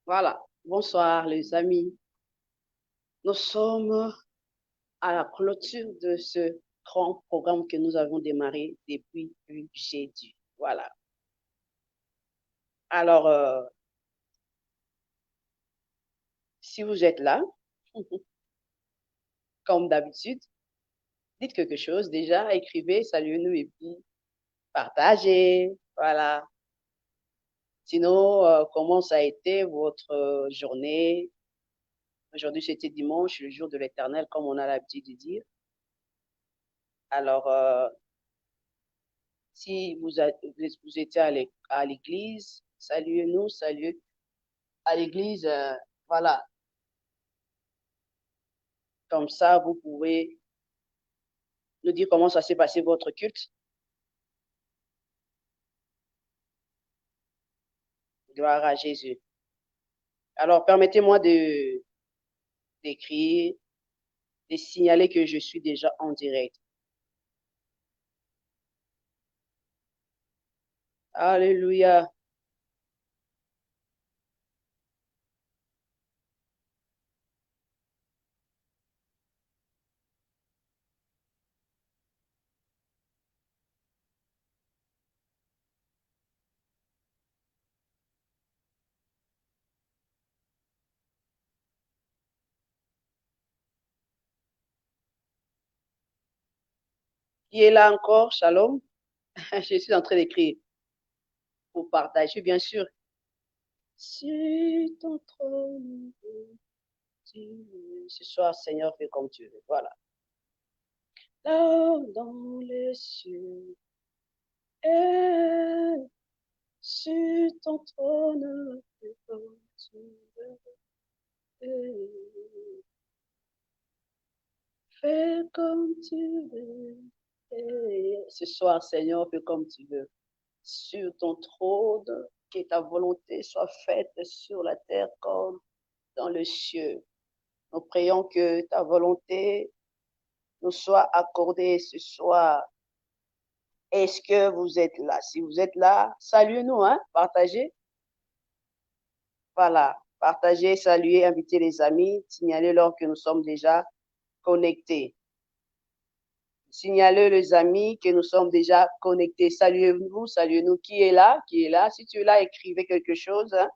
Voilà. Bonsoir, les amis. Nous sommes à la clôture de ce grand programme que nous avons démarré depuis jeudi. Voilà. Alors, si vous êtes là, comme d'habitude, dites quelque chose déjà, écrivez, saluez-nous et puis partagez. Voilà. Sinon, comment ça a été votre journée? Aujourd'hui, c'était dimanche, le jour de l'Éternel, comme on a l'habitude de dire. Alors, si vous étiez à l'église, saluez-nous, saluez à l'église. Voilà, comme ça, vous pouvez nous dire comment ça s'est passé votre culte. Gloire à Jésus. Alors, permettez-moi d'écrire, de signaler que je suis déjà en direct. Alléluia. Qui est là encore? Shalom. Je suis en train d'écrire pour partager, bien sûr. Sur ton trône, ce soir, Seigneur, fais comme tu veux. Voilà. Là dans les cieux, et sur ton trône, fais comme tu veux. Fais comme tu veux. Et ce soir, Seigneur, fais comme tu veux. Sur ton trône, que ta volonté soit faite sur la terre comme dans le ciel. Nous prions que ta volonté nous soit accordée ce soir. Est-ce que vous êtes là? Si vous êtes là, saluez-nous, hein? Partagez. Voilà. Partagez, saluez, invitez les amis, signalez-leur que nous sommes déjà connectés. Signalez les amis que nous sommes déjà connectés. Saluez-vous, saluez-nous. Qui est là? Qui est là? Si tu es là, écrivez quelque chose, hein?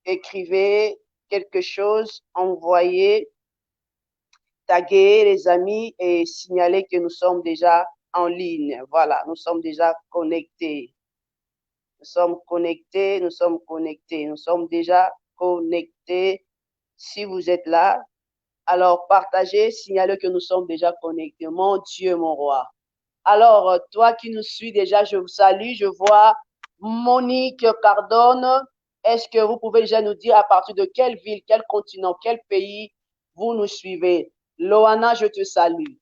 Écrivez quelque chose, envoyez, taguez les amis et signalez que nous sommes déjà en ligne. Voilà, nous sommes déjà connectés. Nous sommes connectés, nous sommes connectés, nous sommes déjà connectés. Si vous êtes là, alors partagez, signalez que nous sommes déjà connectés. Mon Dieu, mon roi. Alors, toi qui nous suis déjà, je vous salue. Je vois Monique Cardone. Est-ce que vous pouvez déjà nous dire à partir de quelle ville, quel continent, quel pays vous nous suivez? Loana, je te salue.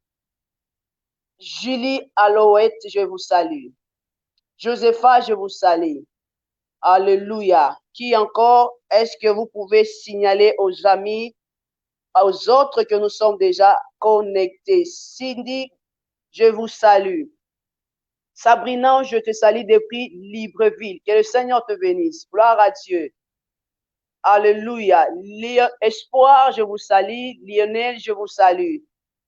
Julie Alouette, je vous salue. Josepha, je vous salue. Alléluia. Qui encore? Est-ce que vous pouvez signaler aux amis, aux autres que nous sommes déjà connectés? Cindy, je vous salue. Sabrina, je te salue depuis Libreville. Que le Seigneur te bénisse. Gloire à Dieu. Alléluia. Espoir, je vous salue. Lionel, je vous salue.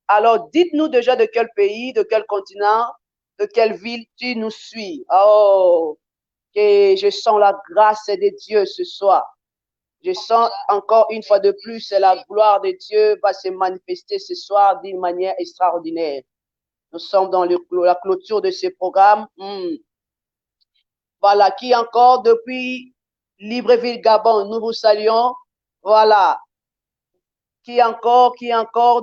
Alors, dites-nous déjà de quel pays, de quel continent, de quelle ville tu nous suis. Oh, que je sens la grâce de Dieu ce soir. Je sens encore une fois de plus la gloire de Dieu va se manifester ce soir d'une manière extraordinaire. Nous sommes dans la clôture de ce programme. Voilà, qui encore depuis Libreville, Gabon, nous vous saluons. Voilà, qui encore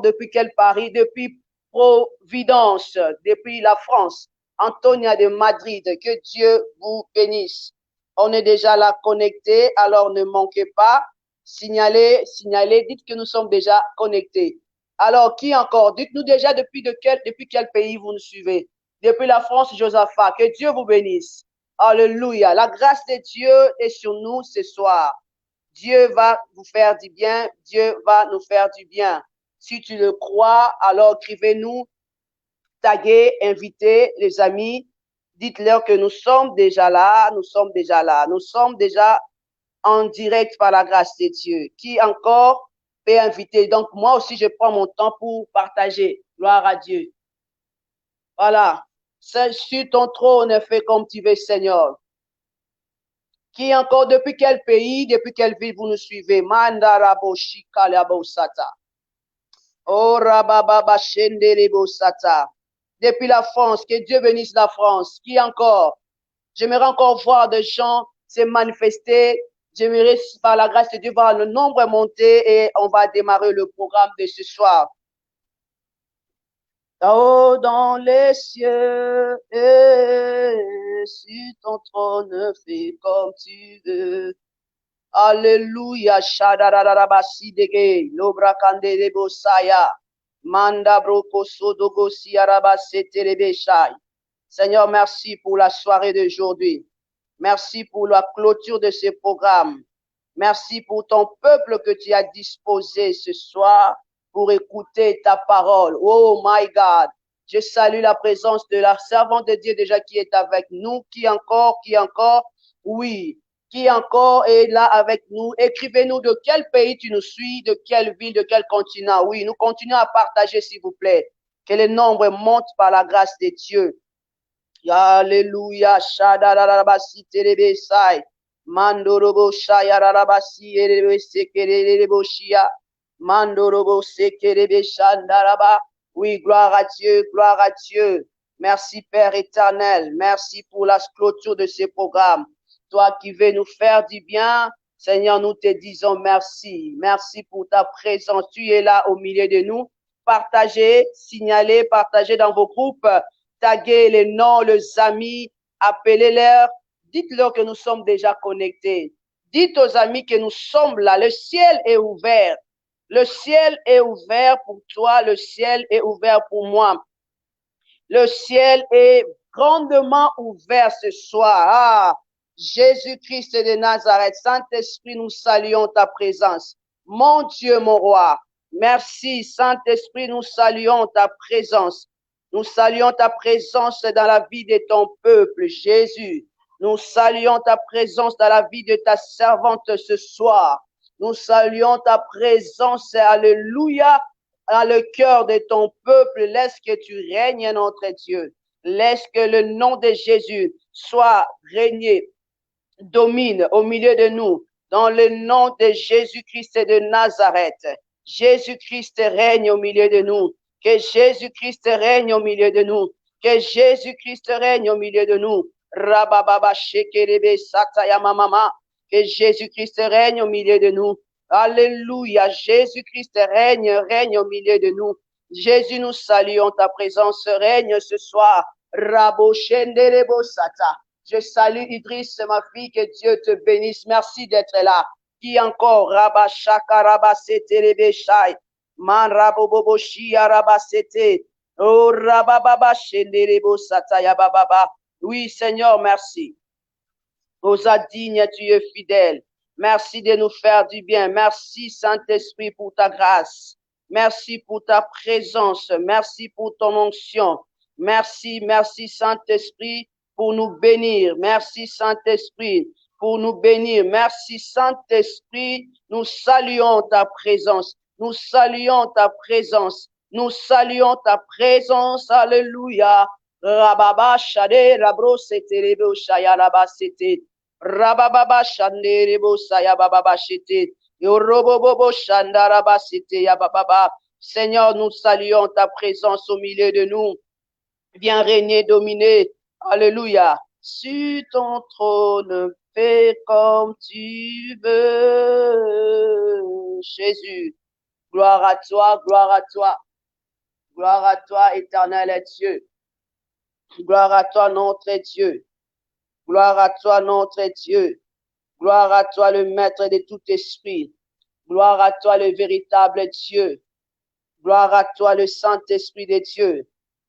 depuis quel Paris, depuis Providence, depuis la France, Antonia de Madrid, que Dieu vous bénisse. On est déjà là connectés, alors ne manquez pas. Signalez, signalez, dites que nous sommes déjà connectés. Alors, qui encore? Dites-nous déjà depuis quel pays vous nous suivez. Depuis la France, Josaphat, que Dieu vous bénisse. Alléluia. La grâce de Dieu est sur nous ce soir. Dieu va vous faire du bien. Dieu va nous faire du bien. Si tu le crois, alors écrivez-nous, taguez, invitez les amis. Dites-leur que nous sommes déjà là, nous sommes déjà là, nous sommes déjà en direct par la grâce de Dieu? Qui encore peut inviter? Donc, moi aussi, je prends mon temps pour partager. Gloire à Dieu. Voilà. Sur ton trône, fais comme tu veux, Seigneur. Qui encore, depuis quel pays, depuis quelle ville vous nous suivez? Mandarabo Shikalabo Sata. Oh, Rabababa Shendelebo Sata. Depuis la France, que Dieu bénisse la France. Qui encore? J'aimerais encore voir des gens se manifester. J'aimerais, par la grâce de Dieu, voir le nombre monter et on va démarrer le programme de ce soir. Là-haut dans les cieux, sur ton trône, fais comme tu veux. Alléluia, Shadarabasi dege, Lobrakande de Bosaya, Manda Broko Sodogo Siarabase Telebeshai. Seigneur, merci pour la soirée d'aujourd'hui. Merci pour la clôture de ce programme. Merci pour ton peuple que tu as disposé ce soir pour écouter ta parole. Oh my God. Je salue la présence de la servante de Dieu déjà qui est avec nous. Qui encore? Oui. Qui encore est là avec nous? Écrivez-nous de quel pays tu nous suis, de quelle ville, de quel continent. Oui, nous continuons à partager, s'il vous plaît. Que le nombre monte par la grâce de Dieu. Alléluia. Shadarabasi terebesai. Mandorobo shayarabasi erebe sekerebo shia. Mandorobo sekerebe shandaraba. Oui, gloire à Dieu, gloire à Dieu. Merci Père éternel. Merci pour la clôture de ce programme. Toi qui veux nous faire du bien, Seigneur, nous te disons merci. Merci pour ta présence. Tu es là au milieu de nous. Partagez, signalez, partagez dans vos groupes. Taguez les noms, les amis, appelez-leur, dites-leur que nous sommes déjà connectés. Dites aux amis que nous sommes là. Le ciel est ouvert. Le ciel est ouvert pour toi. Le ciel est ouvert pour moi. Le ciel est grandement ouvert ce soir. Ah, Jésus-Christ de Nazareth, Saint-Esprit, nous saluons ta présence. Mon Dieu, mon roi, merci. Saint-Esprit, nous saluons ta présence. Nous saluons ta présence dans la vie de ton peuple, Jésus. Nous saluons ta présence dans la vie de ta servante ce soir. Nous saluons ta présence, alléluia, dans le cœur de ton peuple. Laisse que tu règnes, notre Dieu. Laisse que le nom de Jésus soit régné, domine au milieu de nous. Dans le nom de Jésus-Christ de Nazareth. Jésus-Christ règne au milieu de nous. Que Jésus-Christ règne au milieu de nous. Que Jésus-Christ règne au milieu de nous. Rabababa shekerebe sataya mama. Que Jésus-Christ règne au milieu de nous. Alléluia. Jésus-Christ règne au milieu de nous. Jésus, nous saluons ta présence. Règne ce soir. Rabo shenderebo sata. Je salue Idriss, ma fille, que Dieu te bénisse. Merci d'être là. Qui encore? Rabba shaka rabba sete rebe shai. Man rabo bobo shia rabba sete. Oh rabba baba shenderebo sata ya baba. Oui, Seigneur, merci. Osa digne, tu es fidèle. Merci de nous faire du bien. Merci, Saint-Esprit, pour ta grâce. Merci pour ta présence. Merci pour ton onction. Merci, merci, Saint-Esprit, pour nous bénir. Merci, Saint-Esprit, pour nous bénir. Merci, Saint-Esprit. Nous saluons ta présence. Nous saluons ta présence. Nous saluons ta présence. Alléluia. Rababa shade rabro sete rebo shaya raba sete. Rababa shande rebo saya baba shete. Yorobobo shanda raba sete ya baba. Seigneur, nous saluons ta présence au milieu de nous. Viens régner, dominer. Alléluia. Sur ton trône, fais comme tu veux. Jésus. Gloire à toi, gloire à toi. Gloire à toi, éternel Dieu. Gloire à toi, notre Dieu. Gloire à toi, notre Dieu. Gloire à toi, le maître de tout esprit. Gloire à toi, le véritable Dieu. Gloire à toi, le Saint-Esprit de Dieu.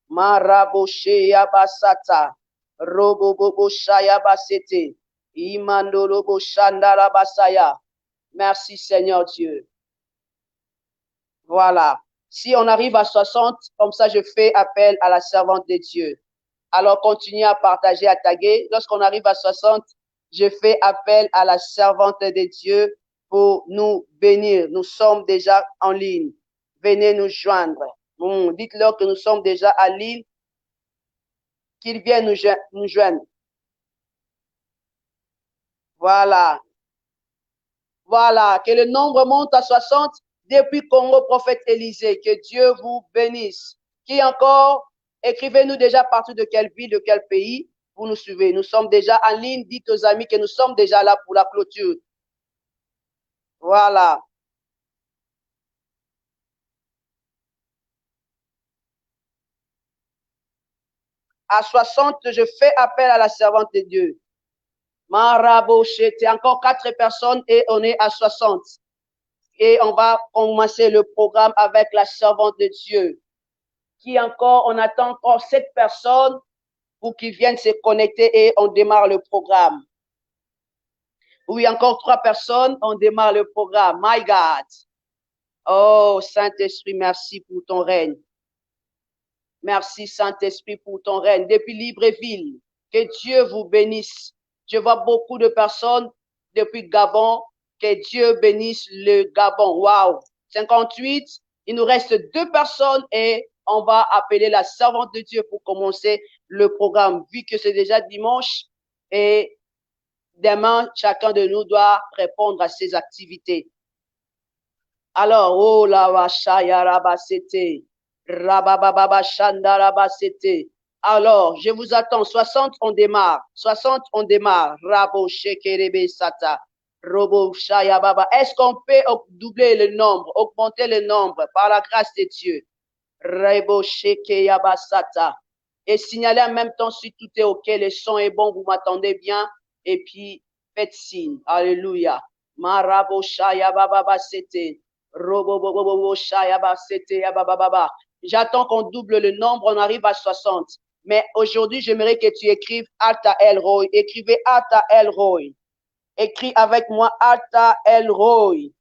Maraboshe yabasata. Robobobo shayabasete. Imandorobo shandarabasaya. Merci, Seigneur Dieu. Voilà. Si on arrive à 60, comme ça, je fais appel à la servante de Dieu. Alors, continuez à partager, à taguer. Lorsqu'on arrive à 60, je fais appel à la servante de Dieu pour nous bénir. Nous sommes déjà en ligne. Venez nous joindre. Dites-leur que nous sommes déjà en ligne, qu'ils viennent nous joindre. Voilà. Voilà. Que le nombre monte à 60 depuis Congo, prophète Élisée. Que Dieu vous bénisse. Qui encore? Écrivez-nous déjà partout de quelle ville, de quel pays vous nous suivez. Nous sommes déjà en ligne. Dites aux amis que nous sommes déjà là pour la clôture. Voilà. À 60, je fais appel à la servante de Dieu. Marabo, c'était encore 4 personnes et on est à 60. Et on va commencer le programme avec la servante de Dieu. Qui encore, on attend encore 7 personnes pour qu'ils viennent se connecter et on démarre le programme. Oui, encore 3 personnes, on démarre le programme. My God. Oh, Saint-Esprit, merci pour ton règne. Merci, Saint-Esprit, pour ton règne. Depuis Libreville, que Dieu vous bénisse. Je vois beaucoup de personnes depuis Gabon. Que Dieu bénisse le Gabon. Wow. 58. Il nous reste 2 personnes et on va appeler la servante de Dieu pour commencer le programme. Vu que c'est déjà dimanche et demain, chacun de nous doit répondre à ses activités. Alors, oh la vacha yarabasete. Rabababa shandarabasete. Alors, je vous attends. 60, on démarre. 60, on démarre. Rabo shekerebe sata. Robo shayababa. Est-ce qu'on peut doubler le nombre, augmenter le nombre par la grâce de Dieu? Rebo shekeyabasata. Et signaler en même temps si tout est OK, le son est bon, vous m'attendez bien. Et puis, faites signe. Alléluia. Marabo shayababa sete. J'attends qu'on double le nombre, on arrive à 60. Mais aujourd'hui, j'aimerais que tu écrives Alta El Roy. Écrivez Alta El Roy. Écris avec moi Alta El Roy.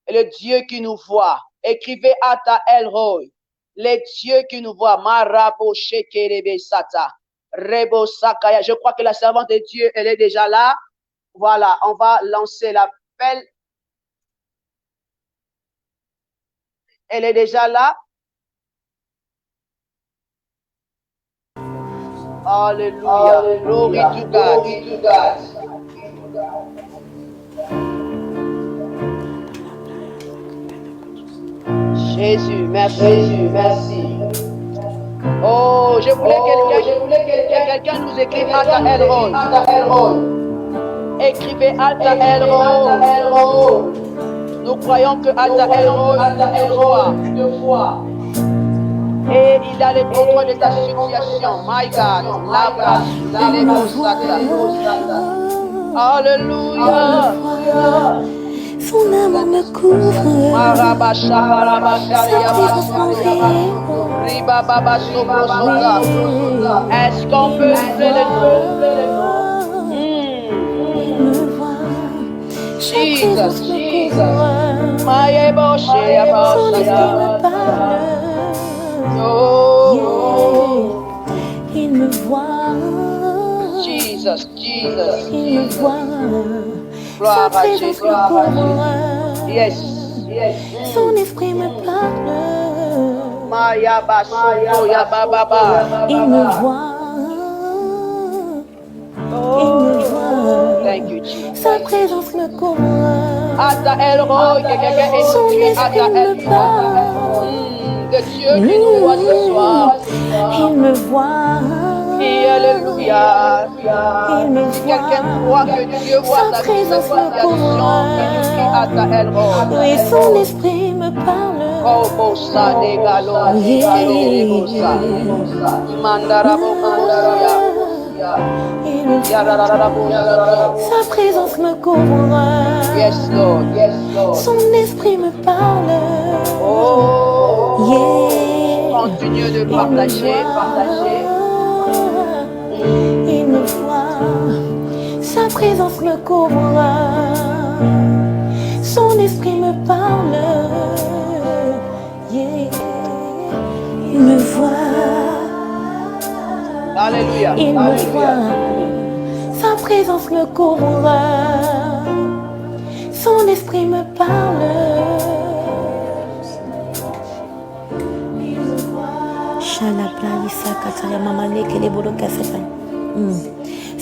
Le Dieu qui nous voit. Écrivez Alta El Roy. Les dieux qui nous voient. Marabo Shekerebe Sata. Rebo Sakaya. Je crois que la servante de Dieu, elle est déjà là. Voilà, on va lancer l'appel. Elle est déjà là. Alléluia. Glory to God. Glory to God. Jésus, merci. Jésus, merci. Oh, je voulais que quelqu'un nous écrive Alta El Roy. Écrivez Alta El Roy. Nous croyons que Alta El Roy deux fois. Et il a le contrôle de ta situation. My God. Alléluia. Son amour me couvre. Est-ce qu'on peut lever le nom? Il me voit. Jesus. Son esprit me parle. Il me voit. Jesus. Il me voit. Gloire Sa à présence Jésus. me couvre. Yes. Son esprit me parle. Il me voit. Il me voit. Thank you, Jesus. Sa présence me couvre. Alta El Roy, que quelqu'un est Son écrit esprit Alta El me parle. Que Dieu qui nous voit ce soir. Il me voit. Et alléluia. Il me Si voit. quelqu'un croit que Dieu voit Sa sa présence situation, me couvre. il écrit Alta El Roy. Oui, son esprit me parle. Kobosa de galo, kerebosa. Mandarabosia. Il me voit. Sa présence me couvre. Yes, Lord. Son esprit me parle. Oh. Yeah. Continue de partager. Il me voit. Sa présence me couvre. Son esprit me parle. Yeah. Il me voit. Alléluia. Il me voit. Sa présence me couvre, son esprit me parle.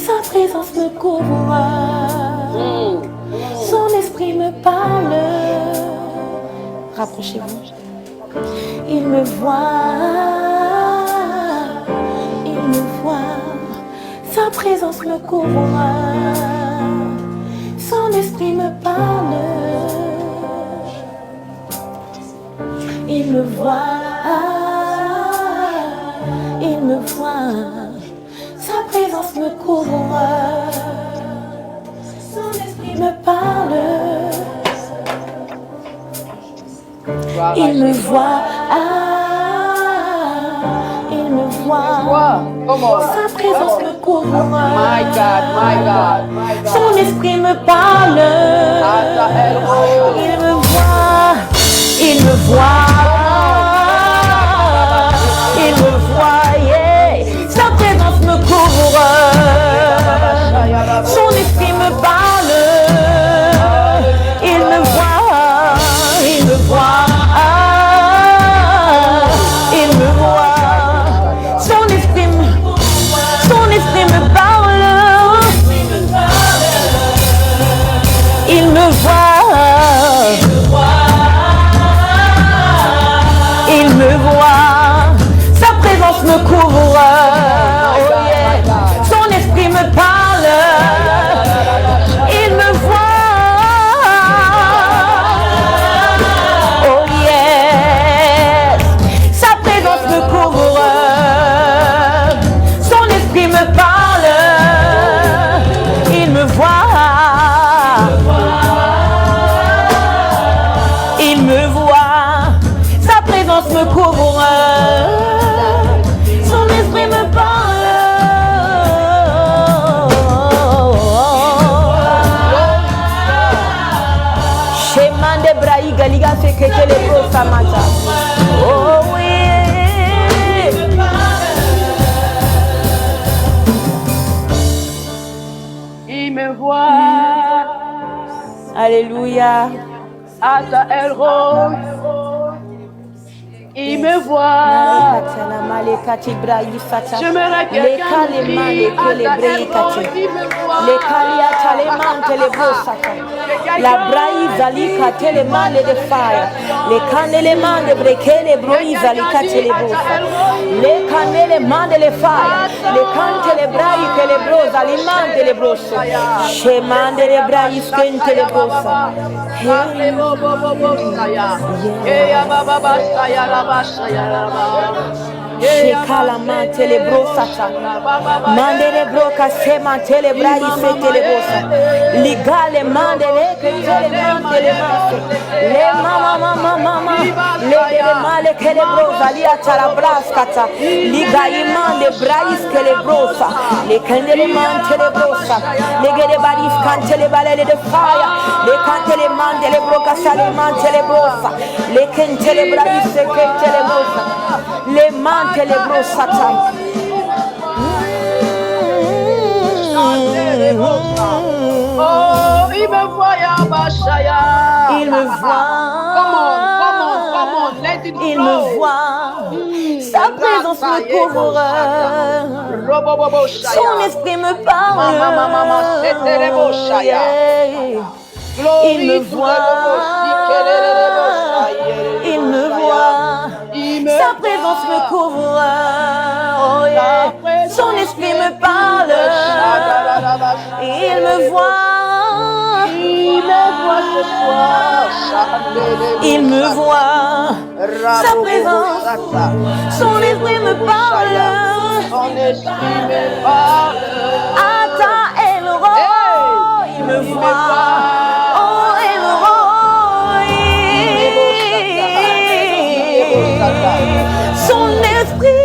Sa présence me couvre, son esprit me parle. Rapprochez-vous. Il me voit, sa présence me couvre, son esprit me parle. Il me voit, sa présence me couvre, son esprit me parle. Il me voit, sa présence me couvre. My God, my God, my God. Son esprit me parle. Il me voit, yeah. Sa présence me couvre. Son esprit me parle. Il me voit. Son esprit me parle. Il me voit. Sa présence me couvre. Oh yeah. Son esprit me parle. Il me voit. Oh yeah. Sa présence me couvre. Son esprit me parle. Il me voit. Sa présence me couvre. Son esprit me parle. Chemin de Braïga, Liga, c'est que les pros ça matin. Oh oui. Il me voit. Alléluia. Ata El Roi. Il me voit. J'aimerais quelqu'un qui la braïza lika telemane de fire. Les canele mande brekele broïza lika telebosa. Les canele mande le fire. Les cante le braï que le brosa limande le broso. Shemande le braï skente le brosa. Shekala mante le brosata. Mande le broca sema tele braï se telebosa. Ligale mande le que tele mante le mante. Le mama. Le de male que le brosa lia tala brascata. Ligai mande braïs que le brosa. Le candele mante le brosa. Le gede baris cante le balele de fire. Le cante le mande le broca sale mante le brosa. Le cante le braïs que tele brosa. Le mante le brosata. Oh, il me voit, Yabashaya. Il me voit. Come on. Let it Il flow. me voit. Sa présence me couvre. Son esprit me parle. Yeah. Il me voit. Sa présence me couvre. Oh yeah. Son esprit me parle. Il me voit. ce soir. Il me voit. Sa présence. Son esprit me parle. Son esprit me parle. Attends, El Roi. Il me voit. Oh, El Roi. Son esprit.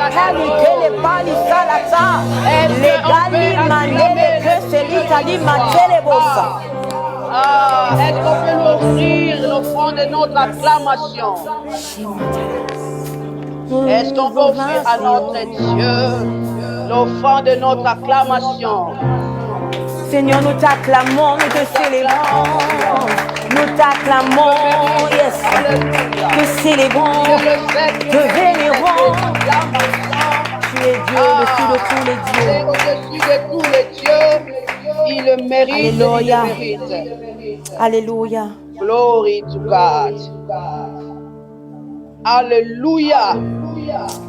kali tele pali salata. Les gali mandele que c'est l'Italie matele bossa. Est-ce qu'on peut nous offrir l'offrande de notre acclamation? Est-ce qu'on peut offrir à notre Dieu l'offrande de notre acclamation? Seigneur, nous t'acclamons, nous te célébrons. Nous t'acclamons, yes. Te célébrons, te vénérons. Tu es Dieu, au-dessus de tous les dieux. Au-dessus de tous les dieux, il le mérite. Alléluia. Il le mérite. Alléluia. Glory to God. Alléluia.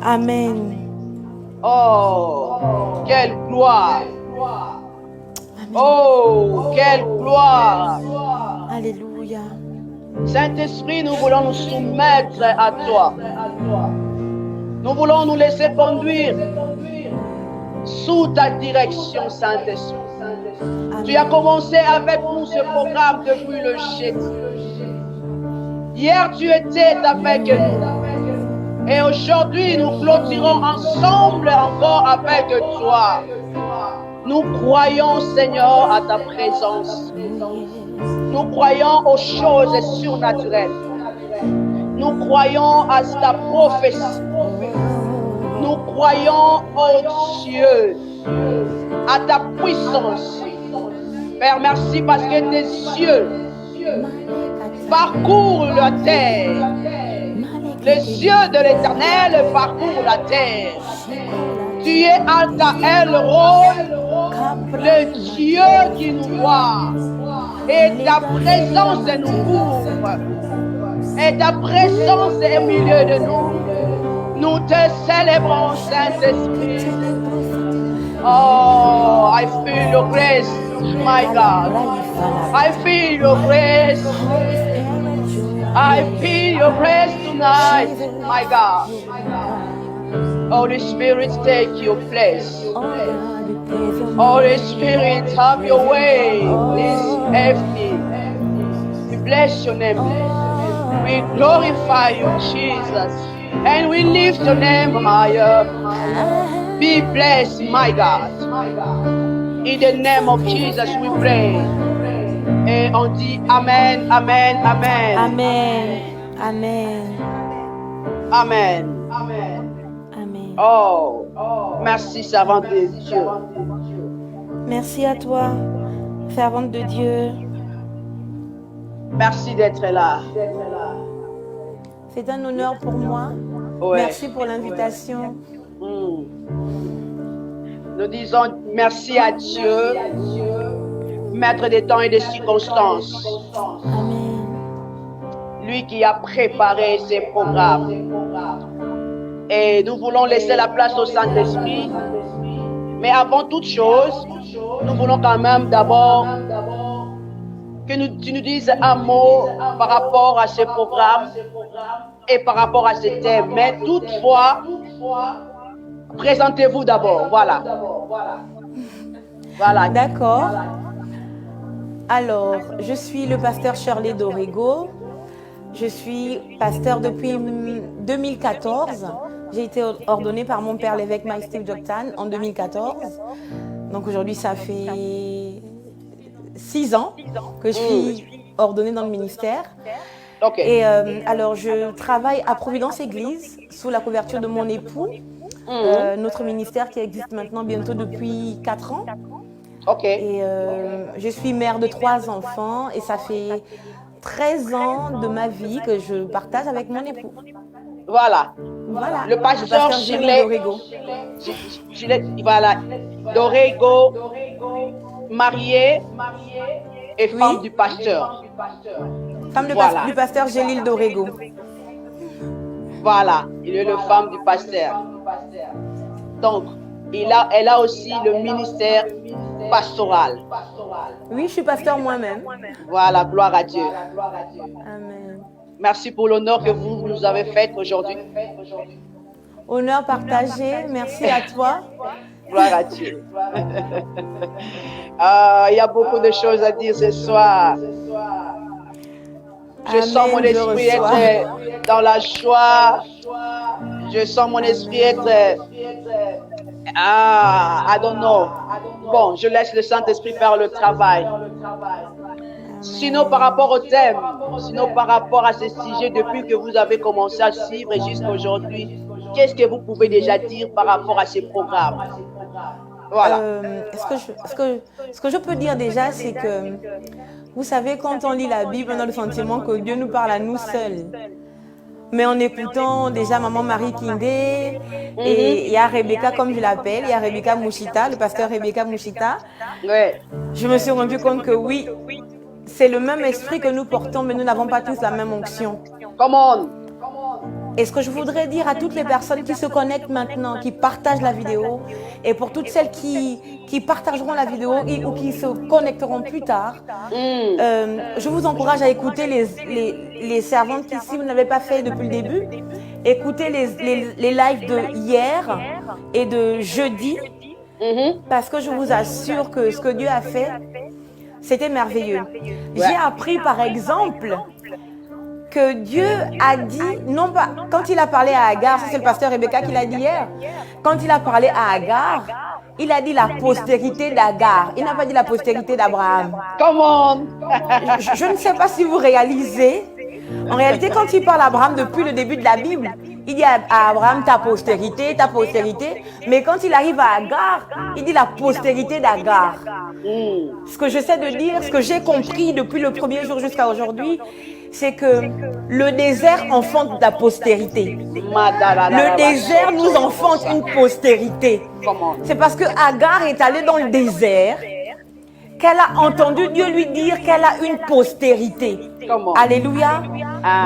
Amen. Oh, quelle gloire. Oh, quelle gloire. Alléluia. Saint-Esprit, nous voulons nous soumettre à toi. Nous voulons nous laisser conduire sous ta direction, Saint-Esprit. Tu as commencé avec nous ce programme depuis le jeudi. Hier, tu étais avec nous. Et aujourd'hui, nous clôturons ensemble encore avec toi. Nous croyons, Seigneur, à ta présence. Nous croyons aux choses surnaturelles. Nous croyons à ta prophétie. Nous croyons, oh Dieu, à ta puissance. Père, merci parce que tes yeux parcourent la terre. Les yeux de l'Éternel parcourent la terre. Tu es Alpha El-Roi, le Dieu qui nous voit. Et ta présence nous couvre. Et ta présence est au milieu de nous. Nous te célébrons, Saint-Esprit. Oh, I feel your grace, my God. I feel your grace. I feel your grace tonight, my God. Holy Spirit, take your place. Holy Spirit, have your way this evening. We bless your name. We glorify you, Jesus. And we lift your name higher. Be blessed, my God. In the name of Jesus, we pray. Et on dit Amen, Amen, Amen. Amen. Amen. Amen. Amen. Oh, merci, servante de Dieu. Merci à toi, servante de Dieu. Merci d'être là. C'est un honneur pour moi. Ouais. Merci pour l'invitation. Nous disons merci à Dieu, maître des temps et des circonstances. Amen. Lui qui a préparé ces programmes. Et nous voulons laisser la place au Saint-Esprit. Mais avant toute chose, nous voulons quand même d'abord que tu nous dises un mot par rapport à ce programme et par rapport à ce thème. Mais toutefois, présentez-vous d'abord. Voilà. Voilà. D'accord. Alors, je suis le pasteur Shirley Dorego. Je suis pasteur depuis 2014. J'ai été ordonnée par mon père l'évêque Mike Steve Joktan en 2014. Donc aujourd'hui, ça fait 6 ans que je suis ordonnée dans le ministère. Okay. Et alors, je travaille à Providence Église sous la couverture de mon époux. Notre ministère qui existe maintenant bientôt depuis 4 ans. Okay. Et je suis mère de 3 enfants et ça fait 13 ans de ma vie que je partage avec mon époux. Voilà. Voilà. Le pasteur Shirley Dorego. Voilà. Dorego, marié et femme du pasteur. Femme du pasteur Gélil Dorego. Voilà. Il est le femme du pasteur. Donc, elle a aussi le ministère pastoral. Oui, je suis pasteur moi-même. Voilà, gloire à Dieu. Amen. Merci pour l'honneur que vous nous avez fait aujourd'hui. Honneur partagé, merci à toi. Gloire à Dieu. Il y a beaucoup de choses à dire ce soir. Je sens mon esprit être dans la joie. Je sens mon esprit être... I don't know. Bon, je laisse le Saint-Esprit faire le travail. Sinon, par rapport au thème, sinon par rapport à ce sujet, depuis que vous avez commencé à suivre jusqu'à aujourd'hui, qu'est-ce que vous pouvez déjà dire par rapport à ces programmes? Voilà. Ce que je peux dire déjà, c'est que, vous savez, quand on lit la Bible, on a le sentiment que Dieu nous parle à nous seuls. Mais en écoutant déjà Maman Marie Kindé, et il y a Rebecca, comme je l'appelle, il y a Rebecca Mouchita, le pasteur Rebecca Mouchita, Ouais. je me suis rendu compte que oui, c'est le même esprit que nous portons, mais nous n'avons pas tous la même onction. Come on. Et ce que je voudrais dire à toutes les personnes qui se connectent maintenant, qui partagent la vidéo, et pour toutes celles qui partageront la vidéo ou qui se connecteront plus tard, je vous encourage à écouter les servantes qui, si vous n'avez pas fait depuis le début, écoutez les lives de hier et de jeudi, parce que je vous assure que ce que Dieu a fait, c'était merveilleux. J'ai appris par exemple que Dieu a dit, non pas, quand il a parlé à Agar, c'est le pasteur Rebecca qui l'a dit hier, quand il a parlé à Agar, il a dit la postérité d'Agar, il n'a pas dit la postérité d'Abraham. Come on. Je ne sais pas si vous réalisez, en réalité quand il parle à Abraham depuis le début de la Bible, il dit à Abraham ta postérité, mais quand il arrive à Agar, il dit la postérité d'Agar. Ce que j'essaie de dire, ce que j'ai compris depuis le premier jour jusqu'à aujourd'hui, c'est que le désert enfante la postérité. Le désert nous enfante une postérité. C'est parce que Agar est allée dans le désert qu'elle a entendu Dieu lui dire qu'elle a une postérité. Alléluia.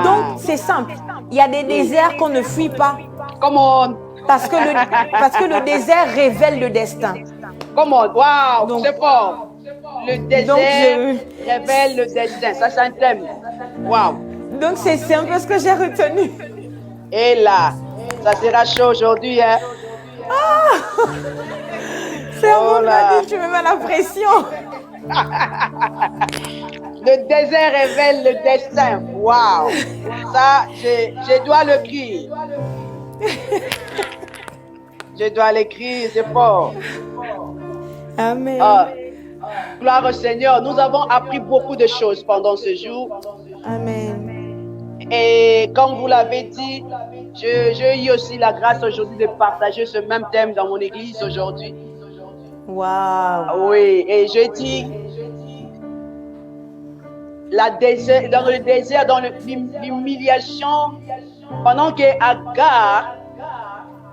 Donc c'est simple. Il y a des déserts qu'on ne fuit pas. Parce que le désert révèle le destin. Wow, c'est fort. Le désert révèle le destin. Ça, c'est un thème. Wow. Donc, c'est un peu ce que j'ai retenu. Et là, ça sera chaud aujourd'hui. Hein? C'est un bon dit, tu me mets la pression. Le désert révèle le destin. Wow. Ça, je dois l'écrire. Je dois l'écrire, c'est fort. Amen. Gloire au Seigneur. Nous avons appris beaucoup de choses pendant ce jour. Amen. Et comme vous l'avez dit, j'ai eu aussi la grâce aujourd'hui de partager ce même thème dans mon église aujourd'hui. Wow. Oui, et je dis, dans le désert, dans l'humiliation, pendant que Agar,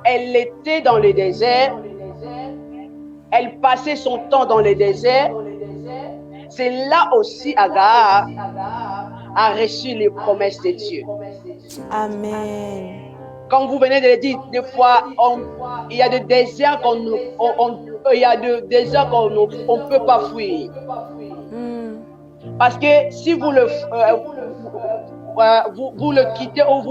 elle était dans le désert, elle passait son temps dans le désert. C'est là aussi Agar a reçu les promesses de Dieu. Amen. Comme vous venez de le dire, des fois, il y a des déserts qu'on ne peut pas fuir. Parce que si vous le quittez ou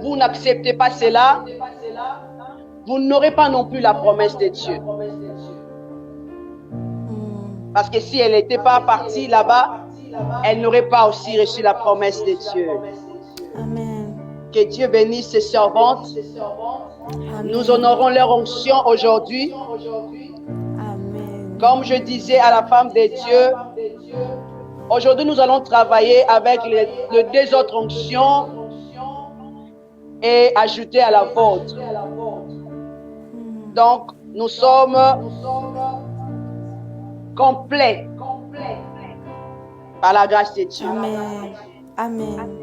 vous n'acceptez pas cela, vous n'aurez pas non plus la promesse de Dieu. Parce que si elle n'était pas partie là-bas, elle n'aurait pas aussi reçu la promesse de Dieu. Amen. Que Dieu bénisse ses servantes. Amen. Nous honorons leur onction aujourd'hui. Amen. Comme je disais à la femme de Dieu, aujourd'hui nous allons travailler avec les deux autres onctions et ajouter à la vôtre. Donc, nous sommes complets par la grâce de Dieu. Amen. Amen.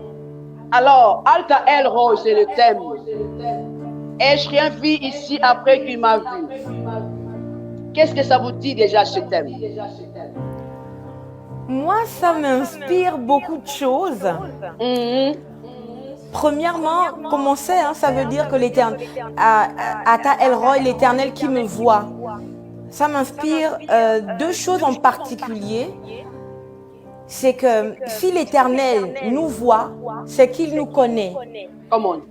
Alors, Alta El Roy, c'est le thème. Ai-je rien vu ici après qu'il m'a vu? Qu'est-ce que ça vous dit déjà ce thème? Moi, ça m'inspire beaucoup de choses. Premièrement, comme on sait, ça veut dire que l'Éternel, Ata El Roy, l'Éternel qui me voit. Ça m'inspire deux choses en particulier. C'est que si l'Éternel nous voit, c'est qu'il nous connaît. Come on.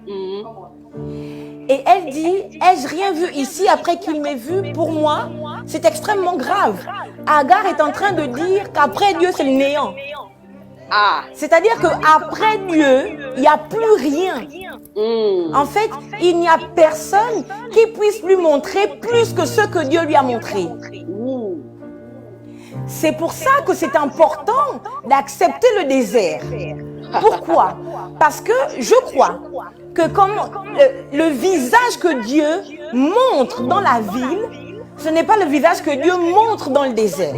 Et elle dit, ai-je rien vu ici après qu'il m'ait vu? Pour moi, c'est extrêmement grave. Agar est en train de dire qu'après Dieu, c'est le néant. C'est-à-dire qu'après Dieu, il n'y a plus rien. En fait, il n'y a personne qui puisse lui montrer plus que ce que Dieu lui a montré. C'est pour ça que c'est important d'accepter le désert. Pourquoi? Parce que je crois que comme le visage que Dieu montre dans la ville, ce n'est pas le visage que Dieu montre dans le désert.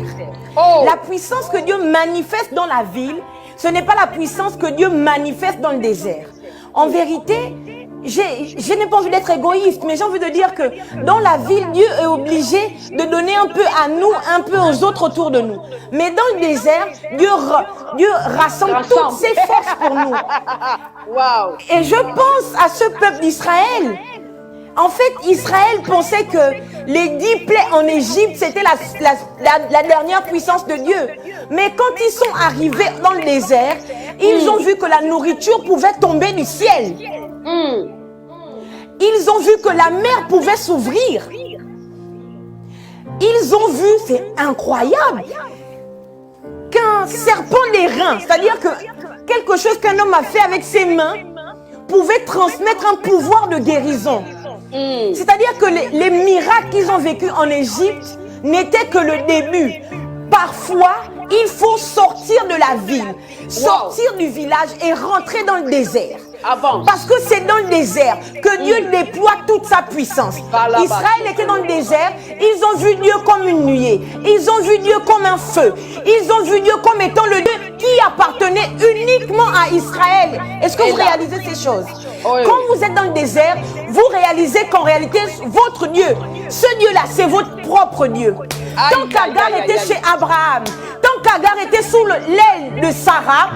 La puissance que Dieu manifeste dans la ville, ce n'est pas la puissance que Dieu manifeste dans le désert. En vérité, je n'ai pas envie d'être égoïste, mais j'ai envie de dire que dans la ville, Dieu est obligé de donner un peu à nous, un peu aux autres autour de nous. Mais dans le désert, Dieu rassemble toutes ses forces pour nous. Wow. Et je pense à ce peuple d'Israël. En fait, Israël pensait que les 10 plaies en Égypte, c'était la dernière puissance de Dieu. Mais quand ils sont arrivés dans le désert, ils ont vu que la nourriture pouvait tomber du ciel. Ils ont vu que la mer pouvait s'ouvrir. Ils ont vu, c'est incroyable, qu'un serpent d'airain, c'est-à-dire que quelque chose qu'un homme a fait avec ses mains, pouvait transmettre un pouvoir de guérison. C'est-à-dire que les miracles qu'ils ont vécus en Égypte n'étaient que le début. Parfois, il faut sortir de la ville, sortir du village et rentrer dans le désert. Parce que c'est dans le désert que Dieu déploie toute sa puissance. Israël était dans le désert, ils ont vu Dieu comme une nuée, ils ont vu Dieu comme un feu, ils ont vu Dieu comme étant le Dieu qui appartenait uniquement à Israël. Est-ce que vous réalisez ces choses? Quand vous êtes dans le désert, vous réalisez qu'en réalité, votre Dieu, ce Dieu-là, c'est votre propre Dieu. Tant qu'Agar était chez Abraham, tant qu'Agar était sous l'aile de Sarah,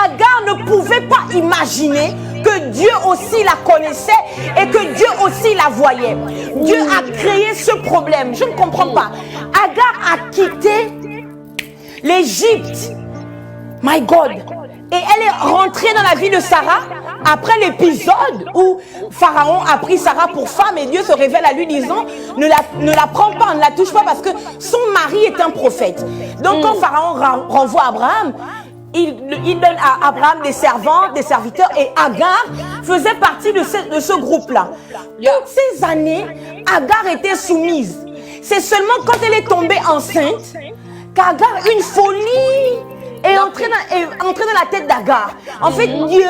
Agar ne pouvait pas imaginer que Dieu aussi la connaissait et que Dieu aussi la voyait. Dieu a créé ce problème. Je ne comprends pas. Agar a quitté l'Égypte. My God. Et elle est rentrée dans la vie de Sarah après l'épisode où Pharaon a pris Sarah pour femme et Dieu se révèle à lui disant ne la prends pas, ne la touche pas parce que son mari est un prophète. Donc quand Pharaon renvoie Abraham, il donne à Abraham des servants, des serviteurs et Agar faisait partie de ce groupe-là. Toutes ces années, Agar était soumise. C'est seulement quand elle est tombée enceinte qu'Agar, une folie est entrée dans la tête d'Agar. En fait, Dieu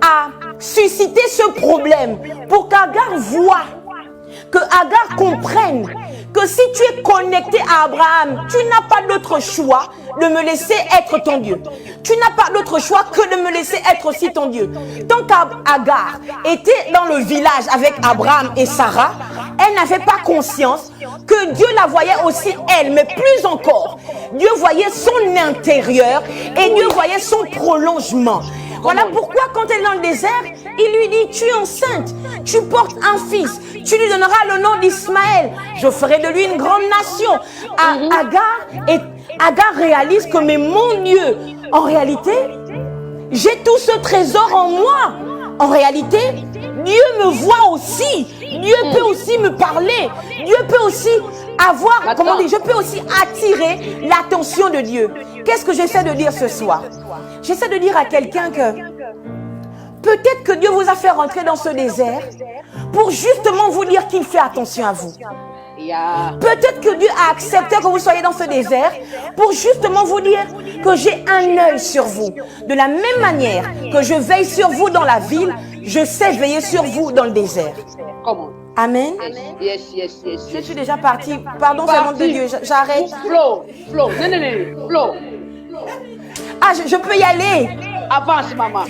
a suscité ce problème pour qu'Agar voie, que Agar comprenne que si tu es connecté à Abraham, tu n'as pas d'autre choix de me laisser être ton Dieu. Tu n'as pas d'autre choix que de me laisser être aussi ton Dieu. Tant qu'Agar était dans le village avec Abraham et Sarah, elle n'avait pas conscience que Dieu la voyait aussi elle, mais plus encore, Dieu voyait son intérieur et Dieu voyait son prolongement. Voilà pourquoi quand elle est dans le désert, il lui dit, tu es enceinte, tu portes un fils, tu lui donneras le nom d'Ismaël, je ferai de lui une grande nation. Agar réalise que, mais mon Dieu, en réalité, j'ai tout ce trésor en moi. En réalité, Dieu me voit aussi. Dieu peut aussi me parler. Dieu peut aussi avoir, je peux aussi attirer l'attention de Dieu. Qu'est-ce que j'essaie de dire ce soir? J'essaie de dire à quelqu'un que peut-être que Dieu vous a fait rentrer dans ce désert pour justement vous dire qu'il fait attention à vous. Peut-être que Dieu a accepté que vous soyez dans ce désert pour justement vous dire que j'ai un œil sur vous. De la même manière que je veille sur vous dans la ville, je sais veiller sur vous dans le désert. Amen. Yes. Je suis déjà partie. Pardon, c'est le nom de Dieu. J'arrête. Flow. Flow. Ah, je peux y aller. Avance, maman.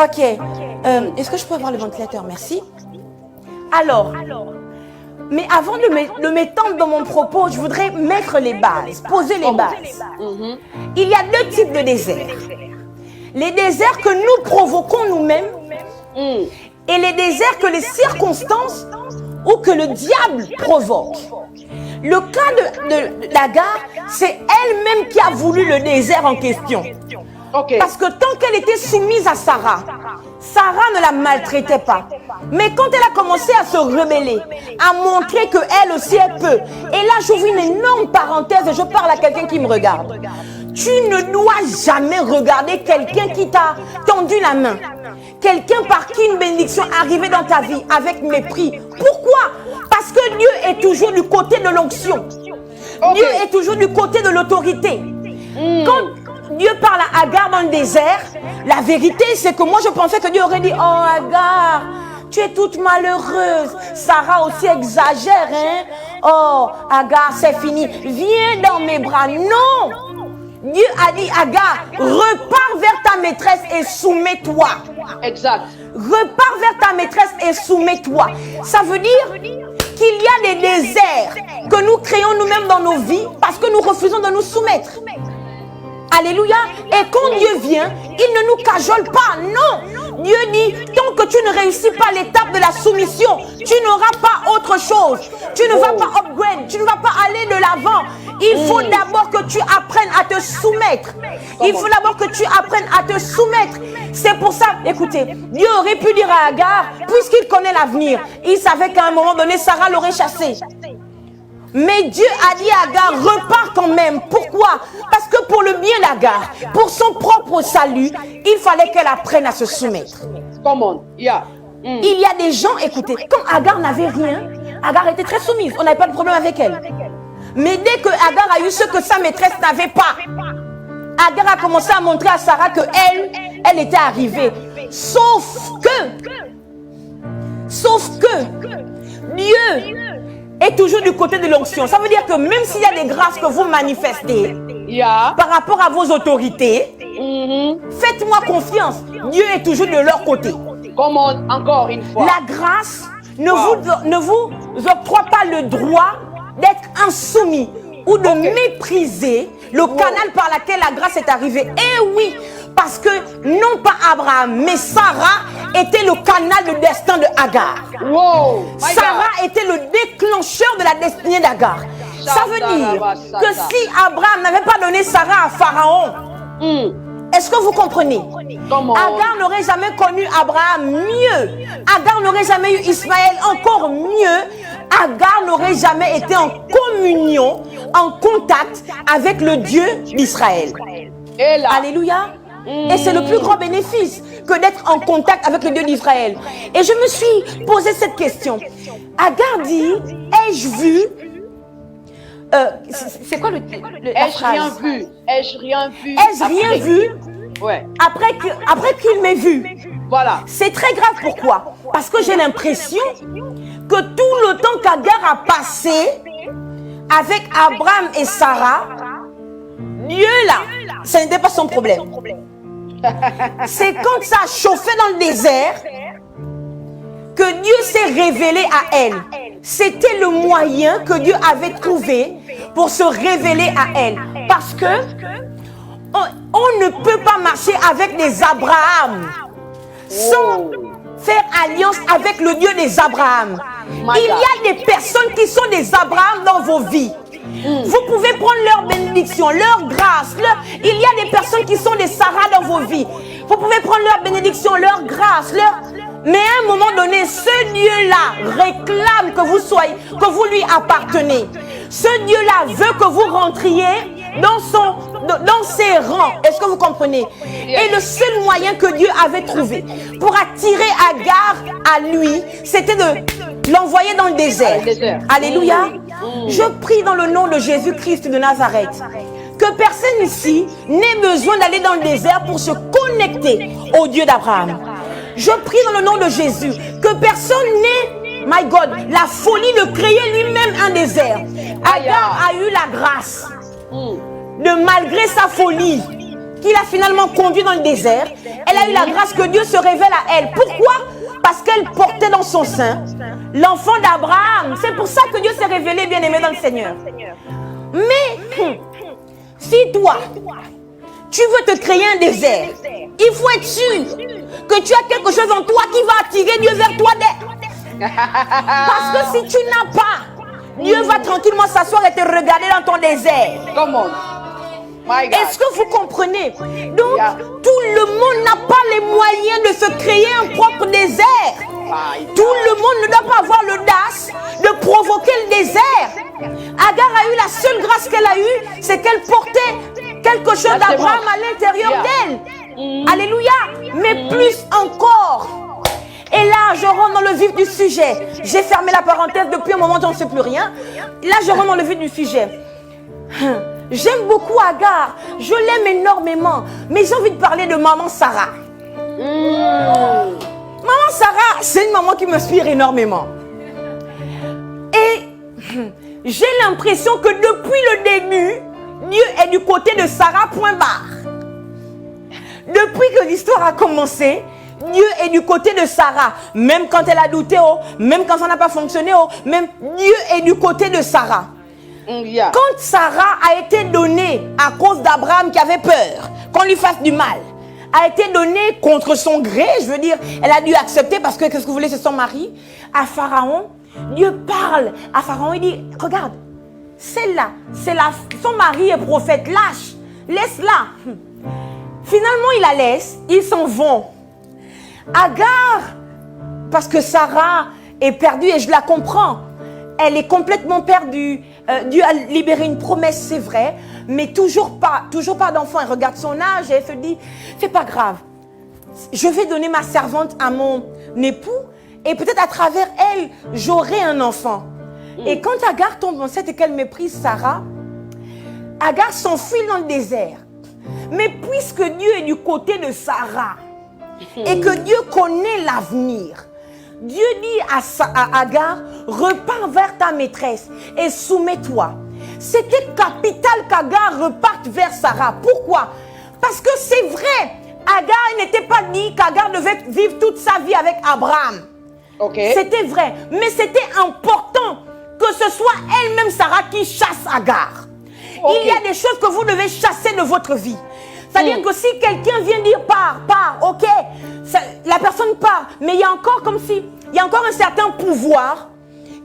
Ok. Est-ce que je peux avoir le ventilateur? Merci. Alors, mais avant de m'étendre dans mon propos, je voudrais mettre les bases, poser les bases. Il y a deux types de déserts. Les déserts que nous provoquons nous-mêmes et les déserts que les circonstances ou que le diable provoque. Le cas d'Agar, c'est elle-même qui a voulu le désert en question. Parce que tant qu'elle était soumise à Sarah, Sarah ne la maltraitait pas. Mais quand elle a commencé à se rebeller, à montrer qu'elle aussi elle peut, et là j'ouvre une énorme parenthèse et je parle à quelqu'un qui me regarde. Tu ne dois jamais regarder quelqu'un qui t'a tendu la main, quelqu'un par qui une bénédiction arrivait dans ta vie avec mépris. Pourquoi? Parce que Dieu est toujours du côté de l'onction. Dieu est toujours du côté de l'autorité. Quand Dieu parle à Agar dans le désert, la vérité c'est que moi je pensais que Dieu aurait dit, oh Agar, tu es toute malheureuse. Sarah aussi exagère, hein? Oh Agar, c'est fini. Viens dans mes bras. Non! Dieu a dit, Agar, repars vers ta maîtresse et soumets-toi. Exact. Repars vers ta maîtresse et soumets-toi. Ça veut dire qu'il y a des déserts que nous créons nous-mêmes dans nos vies parce que nous refusons de nous soumettre. Alléluia. Et quand Dieu vient, il ne nous cajole pas. Non. Dieu dit, tant que tu ne réussis pas l'étape de la soumission, tu n'auras pas autre chose. Tu ne vas pas upgrade. Tu ne vas pas aller de l'avant. Il faut d'abord que tu apprennes à te soumettre. Il faut d'abord que tu apprennes à te soumettre. C'est pour ça, écoutez, Dieu aurait pu dire à Agar, puisqu'il connaît l'avenir, il savait qu'à un moment donné, Sarah l'aurait chassé. Mais Dieu a dit à Agar, repars quand même. Pourquoi? Parce que pour le bien d'Agar, pour son propre salut, il fallait qu'elle apprenne à se soumettre. Come on. Yeah. Il y a des gens, écoutez, quand Agar n'avait rien, Agar était très soumise. On n'avait pas de problème avec elle. Mais dès que Agar a eu ce que sa maîtresse n'avait pas, Agar a commencé à montrer à Sarah que elle était arrivée. Sauf que Dieu est toujours du côté de l'onction. Ça veut dire que même s'il y a des grâces que vous manifestez par rapport à vos autorités, faites-moi confiance. Dieu est toujours de leur côté. Comment encore une fois? La grâce ne vous octroie pas le droit d'être insoumis ou de mépriser le canal par lequel la grâce est arrivée. Eh oui, parce que non pas Abraham, mais Sarah était le canal de destin de Agar. Wow, Sarah était le déclencheur de la destinée d'Agar. Ça veut dire que si Abraham n'avait pas donné Sarah à Pharaon, est-ce que vous comprenez? Agar n'aurait jamais connu Abraham mieux. Agar n'aurait jamais eu Ismaël encore mieux. Agar n'aurait jamais été en communion, en contact avec le Dieu d'Israël. Alléluia. Et c'est le plus grand bénéfice que d'être en contact avec le Dieu d'Israël. Et je me suis posé cette question. Agar dit, ai-je vu... c'est quoi la phrase? Ai-je rien vu? Ai-je rien vu? Ai-je rien vu? Ouais. Après qu'il m'ait vu. Voilà. C'est très grave. Pourquoi? Parce que j'ai l'impression que tout le temps qu'Agar a passé avec Abraham et Sarah, Dieu là, ce n'était pas son problème. C'est quand ça a chauffé dans le désert que Dieu s'est révélé à elle. C'était le moyen que Dieu avait trouvé pour se révéler à elle. Parce que on ne peut pas marcher avec des Abraham sans faire alliance avec le Dieu des Abraham. Il y a des personnes qui sont des Abraham dans vos vies. Vous pouvez prendre leur bénédiction, leur grâce. Il y a des personnes qui sont des Sarah dans vos vies. Vous pouvez prendre leur bénédiction, leur grâce, Mais à un moment donné, ce Dieu-là réclame que vous lui appartenez. Ce Dieu-là veut que vous rentriez dans ses rangs. Est-ce que vous comprenez? Et le seul moyen que Dieu avait trouvé pour attirer Agar à lui, c'était de l'envoyer dans le désert. Alléluia. Je prie dans le nom de Jésus-Christ de Nazareth que personne ici n'ait besoin d'aller dans le désert pour se connecter au Dieu d'Abraham. Je prie dans le nom de Jésus que personne n'ait, my God, la folie de créer lui-même un désert. Agar a eu la grâce de, malgré sa folie qu'il a finalement conduit dans le désert, elle a eu la grâce que Dieu se révèle à elle. Pourquoi? Parce qu'elle portait dans son sein l'enfant d'Abraham. C'est pour ça que Dieu s'est révélé bien-aimé dans le Seigneur. Mais si toi, tu veux te créer un désert, il faut être sûr que tu as quelque chose en toi qui va attirer Dieu vers toi. Parce que si tu n'as pas, Dieu va tranquillement s'asseoir et te regarder dans ton désert. Est-ce que vous comprenez? Donc, tout le monde n'a pas les moyens de se créer un propre désert. Tout le monde ne doit pas avoir l'audace de provoquer le désert. Agar a eu la seule grâce qu'elle a eue, c'est qu'elle portait quelque chose d'Abraham à l'intérieur d'elle. Alléluia. Mais plus encore. Et là, je rentre dans le vif du sujet. J'ai fermé la parenthèse depuis un moment, j'en sais plus rien. Là, je rentre dans le vif du sujet. J'aime beaucoup Agar. Je l'aime énormément. Mais j'ai envie de parler de maman Sarah. Maman Sarah, c'est une maman qui m'inspire énormément. Et j'ai l'impression que depuis le début, Dieu est du côté de Sarah, point barre. Depuis que l'histoire a commencé, Dieu est du côté de Sarah. Même quand elle a douté, même quand ça n'a pas fonctionné, même Dieu est du côté de Sarah. Quand Sarah a été donnée à cause d'Abraham qui avait peur qu'on lui fasse du mal, a été donnée contre son gré, je veux dire, elle a dû accepter parce que qu'est-ce que vous voulez, c'est son mari, à Pharaon. Dieu parle à Pharaon, il dit, regarde, celle-là, son mari est prophète, lâche, laisse-la. Finalement, il la laisse, ils s'en vont. Agar, parce que Sarah est perdue et je la comprends, elle est complètement perdue. Dieu a libéré une promesse, c'est vrai, mais toujours pas d'enfant. Elle regarde son âge et elle se dit, c'est pas grave, je vais donner ma servante à mon époux et peut-être à travers elle, j'aurai un enfant. Et quand Agar tombe enceinte et qu'elle méprise Sarah, Agar s'enfuit dans le désert. Mais puisque Dieu est du côté de Sarah et que Dieu connaît l'avenir, Dieu dit à Agar, repars vers ta maîtresse et soumets-toi. C'était capital qu'Agar reparte vers Sarah. Pourquoi? Parce que c'est vrai, Agar n'était pas dit qu'Agar devait vivre toute sa vie avec Abraham. C'était vrai, mais c'était important que ce soit elle-même Sarah qui chasse Agar. Il y a des choses que vous devez chasser de votre vie. C'est-à-dire que si quelqu'un vient dire pars, ok, la personne part, mais il y a encore comme si, il y a encore un certain pouvoir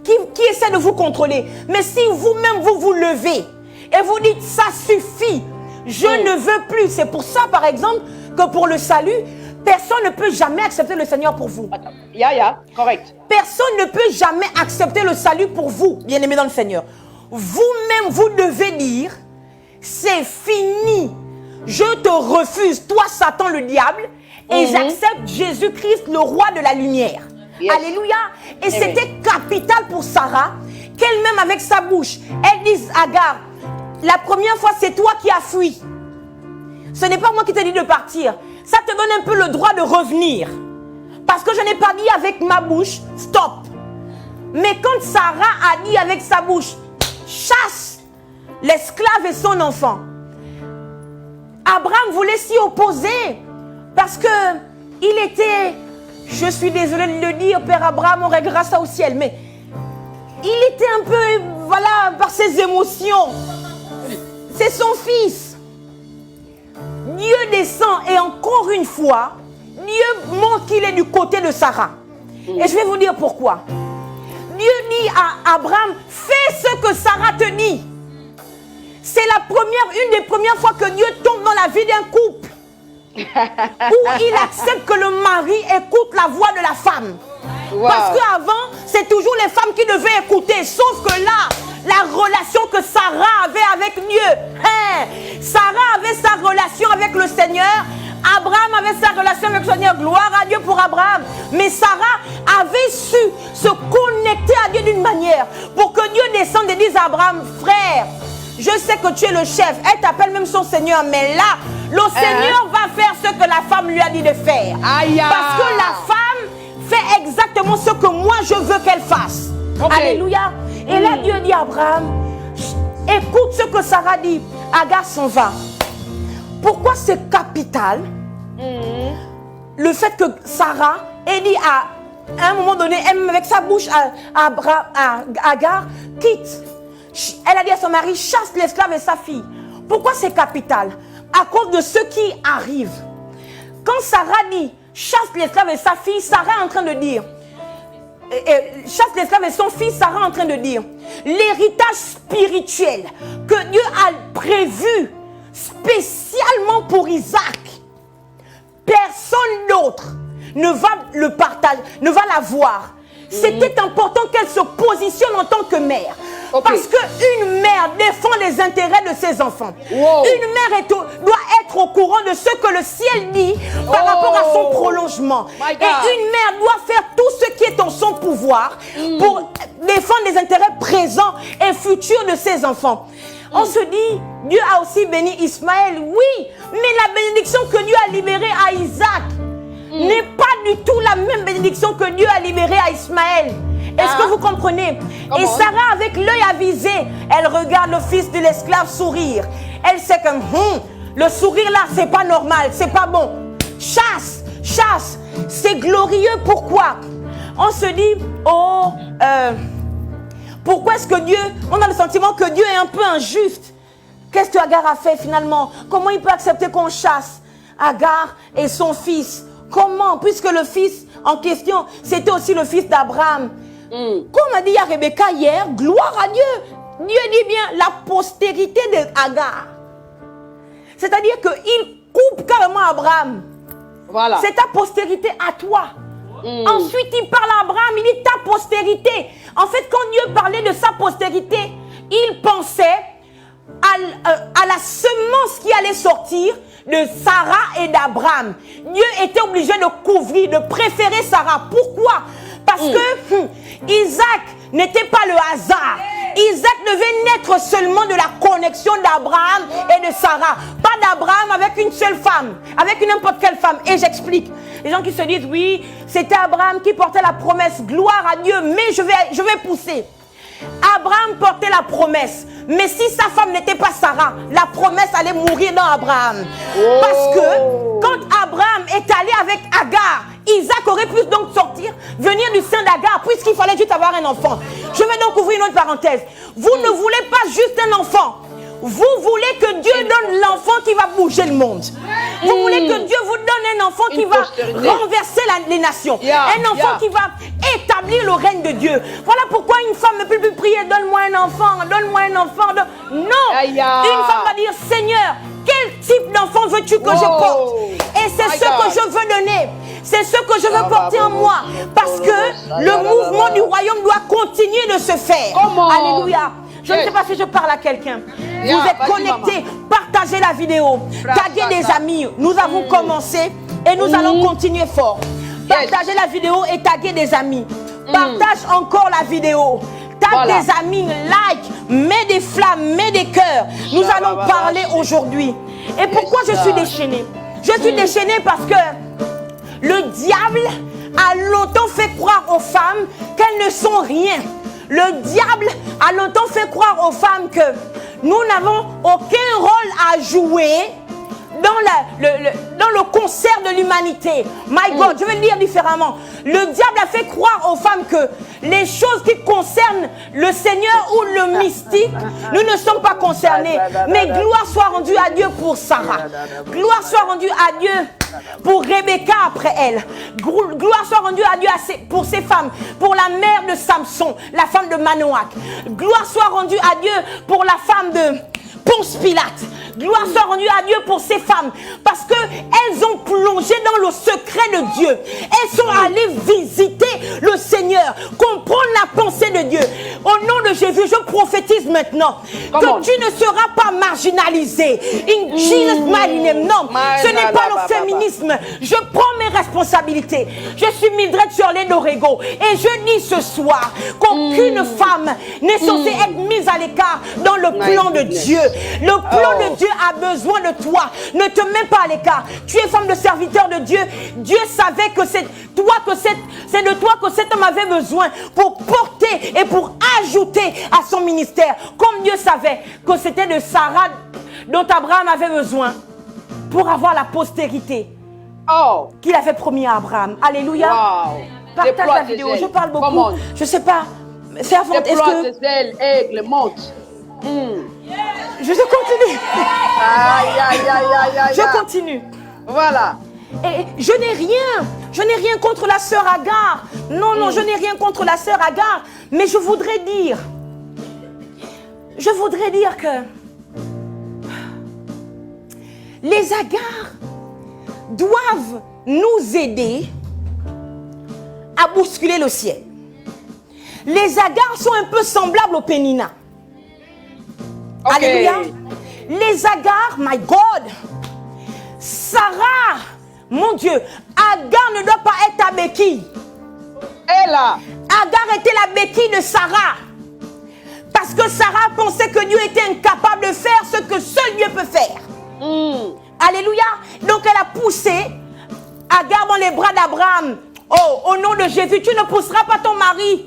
qui essaie de vous contrôler. Mais si vous-même vous levez et vous dites ça suffit, je ne veux plus. C'est pour ça par exemple que pour le salut, personne ne peut jamais accepter le Seigneur pour vous. Correct. Personne ne peut jamais accepter le salut pour vous, bien-aimés dans le Seigneur. Vous-même, vous devez dire, c'est fini. Je te refuse, toi Satan le diable, et j'accepte Jésus-Christ, le roi de la lumière. Alléluia. Et c'était capital pour Sarah, qu'elle-même avec sa bouche, elle dise à Agar, la première fois c'est toi qui as fui. Ce n'est pas moi qui t'ai dit de partir. Ça te donne un peu le droit de revenir. Parce que je n'ai pas dit avec ma bouche, stop. Mais quand Sarah a dit avec sa bouche, chasse l'esclave et son enfant, Abraham voulait s'y opposer parce que il était, je suis désolée de le dire, Père Abraham aurait grâce au ciel, mais il était un peu, voilà, par ses émotions. C'est son fils. Dieu descend et encore une fois, Dieu montre qu'il est du côté de Sarah. Et je vais vous dire pourquoi. Dieu dit à Abraham, fais ce que Sarah te dit. C'est une des premières fois que Dieu tombe dans la vie d'un couple. Où il accepte que le mari écoute la voix de la femme. Parce qu'avant, c'est toujours les femmes qui devaient écouter. Sauf que là, la relation que Sarah avait avec Dieu. Sarah avait sa relation avec le Seigneur. Abraham avait sa relation avec le Seigneur. Gloire à Dieu pour Abraham. Mais Sarah avait su se connecter à Dieu d'une manière pour que Dieu descende et dise à Abraham, frère, je sais que tu es le chef. Elle t'appelle même son Seigneur. Mais là, le Seigneur va faire ce que la femme lui a dit de faire. Parce que la femme fait exactement ce que moi je veux qu'elle fasse. Alléluia. Et là, Dieu dit à Abraham, écoute ce que Sarah dit. Agar s'en va. Pourquoi c'est capital? Le fait que Sarah ait dit à un moment donné, elle, avec sa bouche à Agar, quitte. Elle a dit à son mari, chasse l'esclave et sa fille. Pourquoi c'est capital? À cause de ce qui arrive. Quand Sarah dit, chasse l'esclave et sa fille, Sarah est en train de dire, chasse l'esclave et son fils, Sarah est en train de dire, l'héritage spirituel que Dieu a prévu spécialement pour Isaac, personne d'autre ne va le partager, ne va l'avoir. C'était important qu'elle se positionne en tant que mère. Okay. Parce qu'une mère défend les intérêts de ses enfants. Wow. Une mère doit être au courant de ce que le ciel dit par rapport à son prolongement. My God. Et une mère doit faire tout ce qui est en son pouvoir pour défendre les intérêts présents et futurs de ses enfants. On se dit, Dieu a aussi béni Ismaël, oui, mais la bénédiction que Dieu a libérée à Isaac n'est pas du tout la même bénédiction que Dieu a libérée à Ismaël. Est-ce que vous comprenez? Et Sarah, avec l'œil avisé, elle regarde le fils de l'esclave sourire. Elle sait que le sourire là, c'est pas normal, c'est pas bon. Chasse, chasse, c'est glorieux. Pourquoi? On se dit, pourquoi est-ce que Dieu, on a le sentiment que Dieu est un peu injuste. Qu'est-ce que Agar a fait finalement? Comment il peut accepter qu'on chasse Agar et son fils? Comment? Puisque le fils en question, c'était aussi le fils d'Abraham. Comme a dit à Rebecca hier, gloire à Dieu. Dieu dit bien la postérité d'Agar. C'est-à-dire qu'il coupe carrément Abraham. Voilà. C'est ta postérité à toi. Ensuite, il parle à Abraham, il dit ta postérité. En fait, quand Dieu parlait de sa postérité, il pensait à la semence qui allait sortir de Sarah et d'Abraham. Dieu était obligé de couvrir, de préférer Sarah. Pourquoi? Parce que Isaac n'était pas le hasard. Isaac devait naître seulement de la connexion d'Abraham et de Sarah. Pas d'Abraham avec une seule femme, avec n'importe quelle femme. Et j'explique. Les gens qui se disent, oui, c'était Abraham qui portait la promesse. Gloire à Dieu, mais je vais pousser. Abraham portait la promesse. Mais si sa femme n'était pas Sarah, la promesse allait mourir dans Abraham. Parce que quand Abraham est allé avec Agar, Isaac aurait pu donc sortir, venir du sein d'Agar, puisqu'il fallait juste avoir un enfant. Je vais donc ouvrir une autre parenthèse. Vous ne voulez pas juste un enfant. Vous voulez que Dieu donne l'enfant qui va bouger le monde. Vous voulez que Dieu vous donne un enfant qui va renverser les nations. Un enfant qui va établir le règne de Dieu. Voilà pourquoi une femme ne peut plus prier, donne-moi un enfant, donne-moi un enfant. Non. Une femme va dire, Seigneur, quel type d'enfant veux-tu que je porte? Et c'est ce que je veux donner. C'est ce que je veux porter en moi. Parce que le mouvement du royaume doit continuer de se faire. Alléluia. Je ne sais pas si je parle à quelqu'un. Vous êtes connectés, partagez la vidéo, taguez des amis. Nous avons commencé et nous allons continuer fort. Partagez la vidéo et taguez des amis. Partage encore la vidéo. Tag des amis, like, mets des flammes, mets des cœurs. Nous allons parler aujourd'hui. Et pourquoi je suis déchaînée? Je suis déchaînée parce que le diable a longtemps fait croire aux femmes qu'elles ne sont rien. Le diable a longtemps fait croire aux femmes que nous n'avons aucun rôle à jouer dans le concert de l'humanité. My God, je vais le dire différemment. Le diable a fait croire aux femmes que les choses qui concernent le Seigneur ou le mystique, nous ne sommes pas concernés. Mais gloire soit rendue à Dieu pour Sarah. Gloire soit rendue à Dieu pour Rebecca après elle. Gloire soit rendue à Dieu pour ces femmes. Pour la mère de Samson, la femme de Manoach. Gloire soit rendue à Dieu pour la femme de Ponce Pilate. Gloire soit rendue à Dieu pour ces femmes. Parce qu'elles ont plongé dans le secret de Dieu. Elles sont allées visiter le Seigneur. Comprendre la pensée de Dieu. Au nom de Jésus, je prophétise maintenant que tu ne seras pas marginalisé. In Jesus' mighty name. Non, ce n'est pas le féminisme. Je prends mes responsabilités. Je suis Mildred Shirley d'Orego. Et je dis ce soir qu'aucune femme n'est censée être mise à l'écart dans le plan de Dieu. Le plan de Dieu a besoin de toi. Ne te mets pas à l'écart. Tu es femme de serviteur de Dieu. Dieu savait que c'est de toi que cet homme avait besoin pour porter et pour ajouter à son ministère. Comme Dieu savait que c'était de Sarah dont Abraham avait besoin pour avoir la postérité qu'il avait promis à Abraham. Alléluia. Partage la vidéo. Je parle beaucoup. Je ne sais pas. Servante, est-ce que... tes ailes, aigle, monte. Je continue. Je continue. Voilà. Et je n'ai rien contre la sœur Agar. Non, je n'ai rien contre la sœur Agar. Mais je voudrais dire que les Agars doivent nous aider à bousculer le ciel. Les Agars sont un peu semblables aux Péninas. Okay. Alléluia. Les Agar, my God. Sarah, mon Dieu. Agar ne doit pas être ta béquille. Elle là. Agar était la béquille de Sarah. Parce que Sarah pensait que Dieu était incapable de faire ce que seul Dieu peut faire. Alléluia. Donc elle a poussé Agar dans les bras d'Abraham. Oh, au nom de Jésus, tu ne pousseras pas ton mari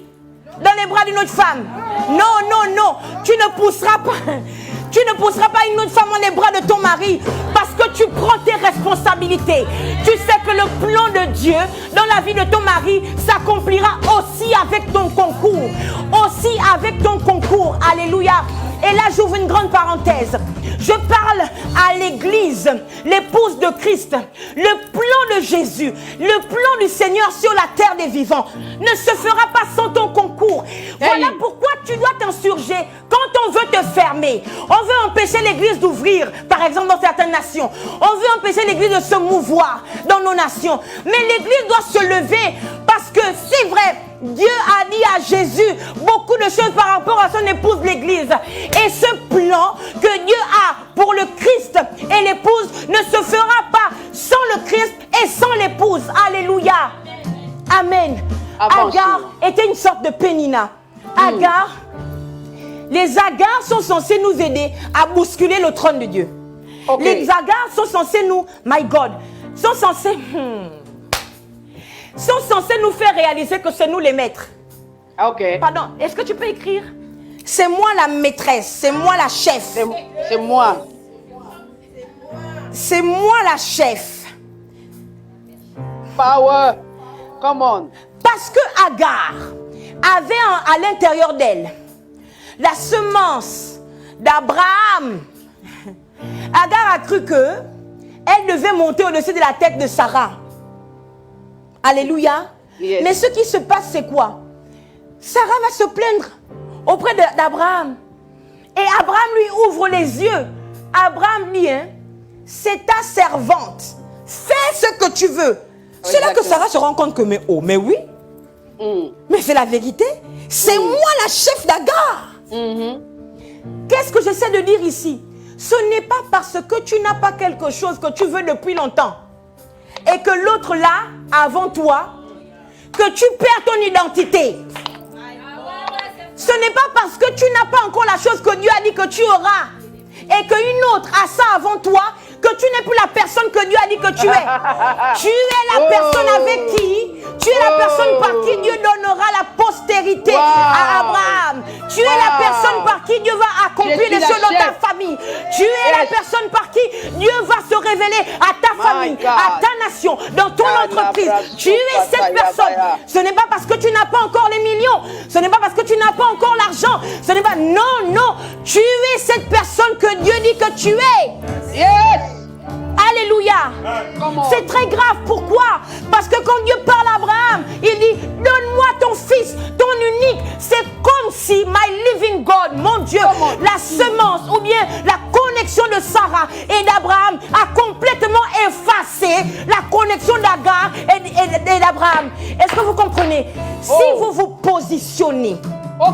dans les bras d'une autre femme. Non, non, non. Tu ne pousseras pas une autre femme dans les bras de ton mari. Parce que tu prends tes responsabilités. Tu sais que le plan de Dieu dans la vie de ton mari s'accomplira aussi avec ton concours. Aussi avec ton concours. Alléluia. Et là, j'ouvre une grande parenthèse. Je parle à l'église, l'épouse de Christ. Le plan de Jésus, le plan du Seigneur sur la terre des vivants ne se fera pas sans ton concours. Voilà pourquoi tu dois t'insurger. Quand on veut te fermer, on veut empêcher l'église d'ouvrir, par exemple dans certaines nations. On veut empêcher l'église de se mouvoir dans nos nations. Mais l'église doit se lever parce que c'est vrai, Dieu a dit à Jésus beaucoup de choses par rapport à son épouse l'église. Et ce plan que Dieu a pour le Christ et l'épouse ne se fera pas sans le Christ et sans l'épouse. Alléluia. Amen. Agar était une sorte de Pénina. Agar, les Agars sont censés nous aider à bousculer le trône de Dieu. Les Agars sont censés nous, my God, sont censés nous faire réaliser que c'est nous les maîtres. Pardon, est-ce que tu peux écrire? C'est moi la maîtresse, c'est moi la chef. C'est moi. C'est moi la chef. Power. Come on. Parce que Agar avait à l'intérieur d'elle la semence d'Abraham. Agar a cru que elle devait monter au-dessus de la tête de Sarah. Alléluia. Yes. Mais ce qui se passe, c'est quoi? Sarah va se plaindre auprès d'Abraham. Et Abraham lui ouvre les yeux. Abraham dit, c'est ta servante. Fais ce que tu veux. C'est là que Sarah se rend compte que, mais oui. Mais c'est la vérité. C'est moi la chef d'Agar. Qu'est-ce que j'essaie de dire ici? Ce n'est pas parce que tu n'as pas quelque chose que tu veux depuis longtemps et que l'autre là, avant toi, que tu perds ton identité. Ce n'est pas parce que tu n'as pas encore la chose que Dieu a dit que tu auras et qu'une autre a ça avant toi que tu n'es plus la personne que Dieu a dit que tu es. Tu es la personne avec qui, tu es la personne par qui Dieu donnera la postérité à Abraham. Tu es la personne par qui Dieu va accomplir les choses dans ta famille. Tu es la personne par qui Dieu va se révéler à ta famille, à ta nation, dans ton entreprise. Tu es cette personne. Ce n'est pas parce que tu n'as pas encore les millions. Ce n'est pas parce que tu n'as pas encore l'argent. Ce n'est pas... Non, non. Tu es cette personne que Dieu dit que tu es. Yes. Alléluia. C'est très grave. Pourquoi? Parce que quand Dieu parle à Abraham, il dit, donne-moi ton fils, ton unique. C'est comme si, my living God, mon Dieu, la semence ou bien la connexion de Sarah et d'Abraham a complètement effacé la connexion d'Agar et d'Abraham. Est-ce que vous comprenez? Si vous vous positionnez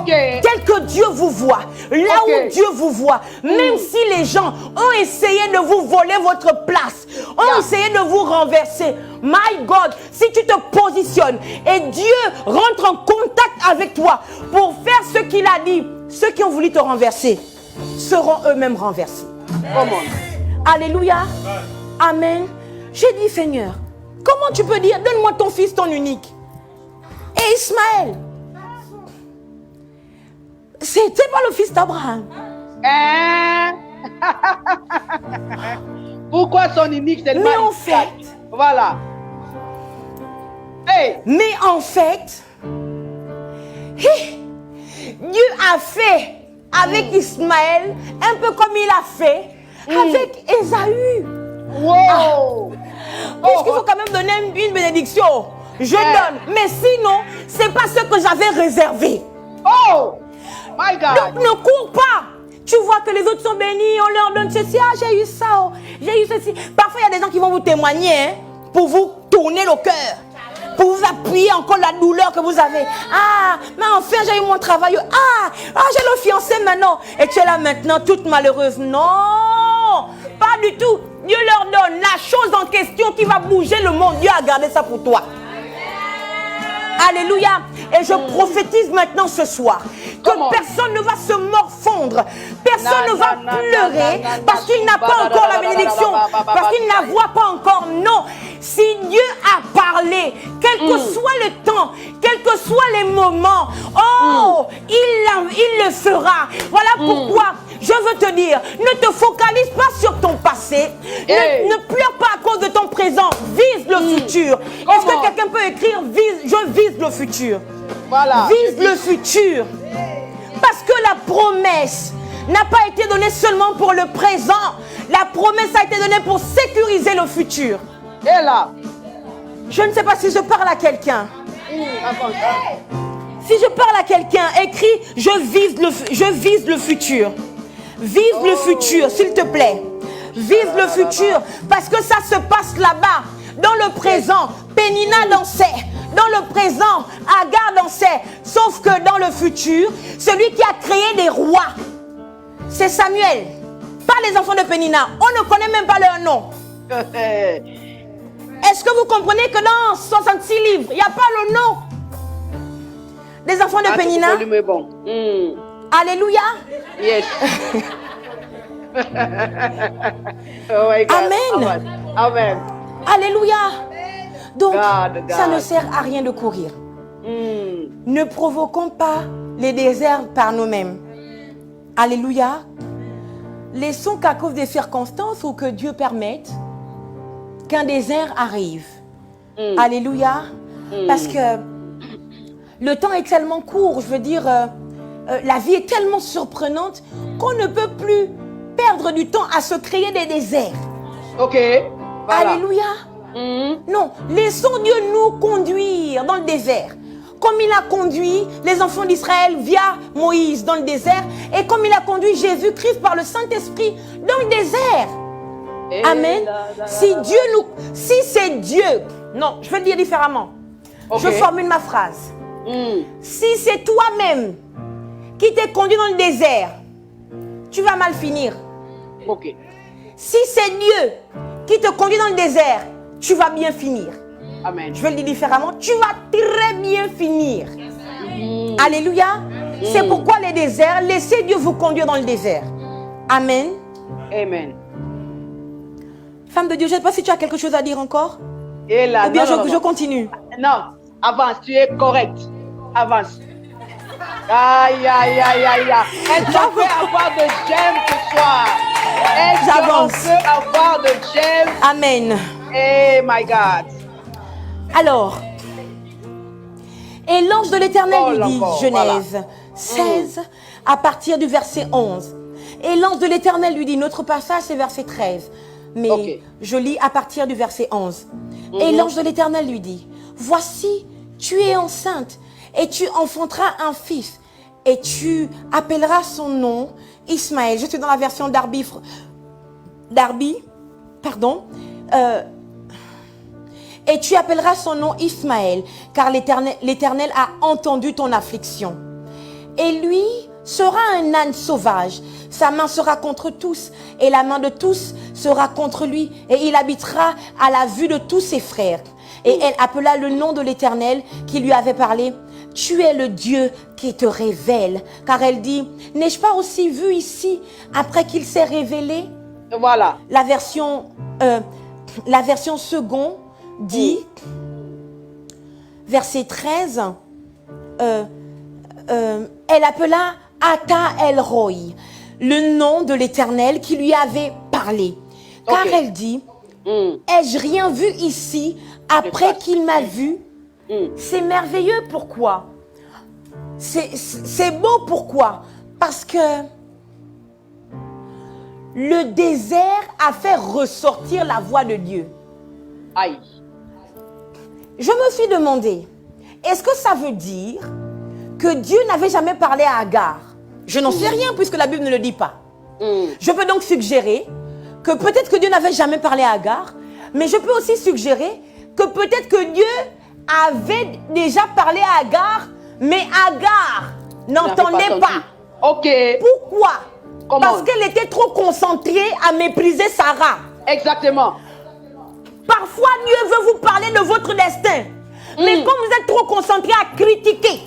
tel que Dieu vous voit, là où Dieu vous voit, même si les gens ont essayé de vous voler votre place, ont essayé de vous renverser, my God, si tu te positionnes et Dieu rentre en contact avec toi pour faire ce qu'il a dit, ceux qui ont voulu te renverser seront eux-mêmes renversés. Alléluia. Amen. J'ai dit, Seigneur, comment tu peux dire, donne-moi ton fils, ton unique? Et Ismaël, c'était pas le fils d'Abraham. Pourquoi son unique, c'est le Mais en fait, voilà. Mais en fait, Dieu a fait avec Ismaël un peu comme il a fait avec Ésaü. Puisqu'il faut quand même donner une bénédiction. Je donne. Mais sinon, c'est pas ce que j'avais réservé. My God. Donc ne cours pas. Tu vois que les autres sont bénis, on leur donne ceci. Ah, j'ai eu ça, j'ai eu ceci. Parfois, il y a des gens qui vont vous témoigner pour vous tourner le cœur. pour vous appuyer encore la douleur que vous avez. Ah, mais enfin j'ai eu mon travail. J'ai le fiancé maintenant. Et tu es là maintenant toute malheureuse. Non, pas du tout. Dieu leur donne la chose en question qui va bouger le monde. Dieu a gardé ça pour toi. Alléluia. Et je prophétise maintenant ce soir que personne ne va se morfondre. Personne ne va pleurer parce qu'il n'a pas encore la bénédiction. Parce qu'il ne la voit pas encore. Non. Si Dieu a parlé, quel que soit le temps, quels que soient les moments, il le fera. Voilà pourquoi je veux te dire, ne te focalise pas sur ton passé. Ne pleure pas à cause de ton présent. Vise le futur. Est-ce que quelqu'un peut écrire je vise le futur? Voilà. Vise le futur. Parce que la promesse n'a pas été donnée seulement pour le présent. La promesse a été donnée pour sécuriser le futur. Et là, je ne sais pas si je parle à quelqu'un. Si je parle à quelqu'un, écris je vise le futur. Vise le futur, s'il te plaît. Vise le futur. Parce que ça se passe là-bas. Dans le présent, Pénina dansait. Dans le présent, Agar dansait. Sauf que dans le futur, celui qui a créé des rois, c'est Samuel. Pas les enfants de Pénina. On ne connaît même pas leur nom. Est-ce que vous comprenez que dans 66 livres, il n'y a pas le nom des enfants de Pénina? Bon. Alléluia. Yes. Oh my God. Amen. Amen. Alléluia. Donc, God. ça ne sert à rien de courir. Ne provoquons pas les déserts par nous-mêmes. Alléluia. Laissons qu'à cause des circonstances ou que Dieu permette qu'un désert arrive. Alléluia. Parce que le temps est tellement court, je veux dire, la vie est tellement surprenante qu'on ne peut plus perdre du temps à se créer des déserts. Ok. Voilà. Alléluia. Non, laissons Dieu nous conduire dans le désert. Comme il a conduit les enfants d'Israël via Moïse dans le désert et comme il a conduit Jésus-Christ par le Saint-Esprit dans le désert. Amen. Si c'est Dieu, non, je vais le dire différemment. Je formule ma phrase. Si c'est toi-même qui t'es conduit dans le désert, tu vas mal finir. Ok. Si c'est Dieu qui te conduit dans le désert, tu vas bien finir. Amen. Je vais le dire différemment. Tu vas très bien finir. Alléluia. C'est pourquoi les déserts, laissez Dieu vous conduire dans le désert. Amen. Amen. Femme de Dieu, je ne sais pas si tu as quelque chose à dire encore. Et là, ou bien non, je continue. Non, avance, tu es correct. Avance. Aïe, aïe, aïe, aïe, aïe. Est-ce qu'on peut avoir de j'aime ce soir? Est-ce qu'on peut avoir de j'aime? Amen. Oh my God. Alors, et l'ange de l'Éternel lui dit, Genèse 16, à partir du verset 11. Et l'ange de l'Éternel lui dit, notre passage c'est verset 13. Mais je lis à partir du verset 11. Et l'ange de l'Éternel lui dit, voici, tu es enceinte et tu enfanteras un fils et tu appelleras son nom Ismaël. Je suis dans la version Darby, pardon. Et tu appelleras son nom Ismaël, car l'Éternel a entendu ton affliction. Et lui sera un âne sauvage. Sa main sera contre tous, et la main de tous sera contre lui. Et il habitera à la vue de tous ses frères. Et elle appela le nom de l'Éternel qui lui avait parlé. Tu es le Dieu qui te révèle. Car elle dit, n'ai-je pas aussi vu ici, après qu'il s'est révélé? Voilà. La version seconde dit, verset 13, elle appela Ata El Roi, le nom de l'Éternel qui lui avait parlé. Car elle dit, ai-je rien vu ici après qu'il m'a vu? C'est merveilleux, pourquoi? C'est beau, pourquoi? Parce que le désert a fait ressortir la voix de Dieu. Aïe. Je me suis demandé, est-ce que ça veut dire que Dieu n'avait jamais parlé à Agar? Je n'en sais rien puisque la Bible ne le dit pas. Je peux donc suggérer que peut-être que Dieu n'avait jamais parlé à Agar, mais je peux aussi suggérer que peut-être que Dieu avait déjà parlé à Agar, mais Agar n'entendait pas. Ok. Pourquoi? Comment? Parce qu'elle était trop concentrée à mépriser Sarah. Exactement. Parfois, Dieu veut vous parler de votre destin. Mais comme vous êtes trop concentré à critiquer,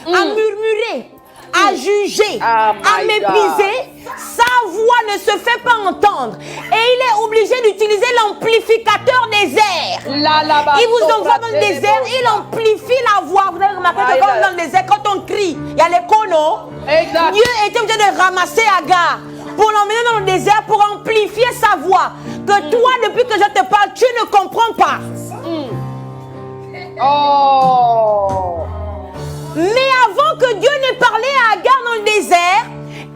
à murmurer, à juger, à mépriser, sa voix ne se fait pas entendre. Et il est obligé d'utiliser l'amplificateur des airs. Il vous envoie dans le désert, il amplifie la voix. Vous avez remarqué que quand dans le désert, quand on crie, il y a les conos. Dieu était obligé de ramasser Agar pour l'emmener dans le désert, pour amplifier sa voix. Que toi, depuis que je te parle, tu ne comprends pas. Oh. Mais avant que Dieu n'ait parlé à Agar dans le désert,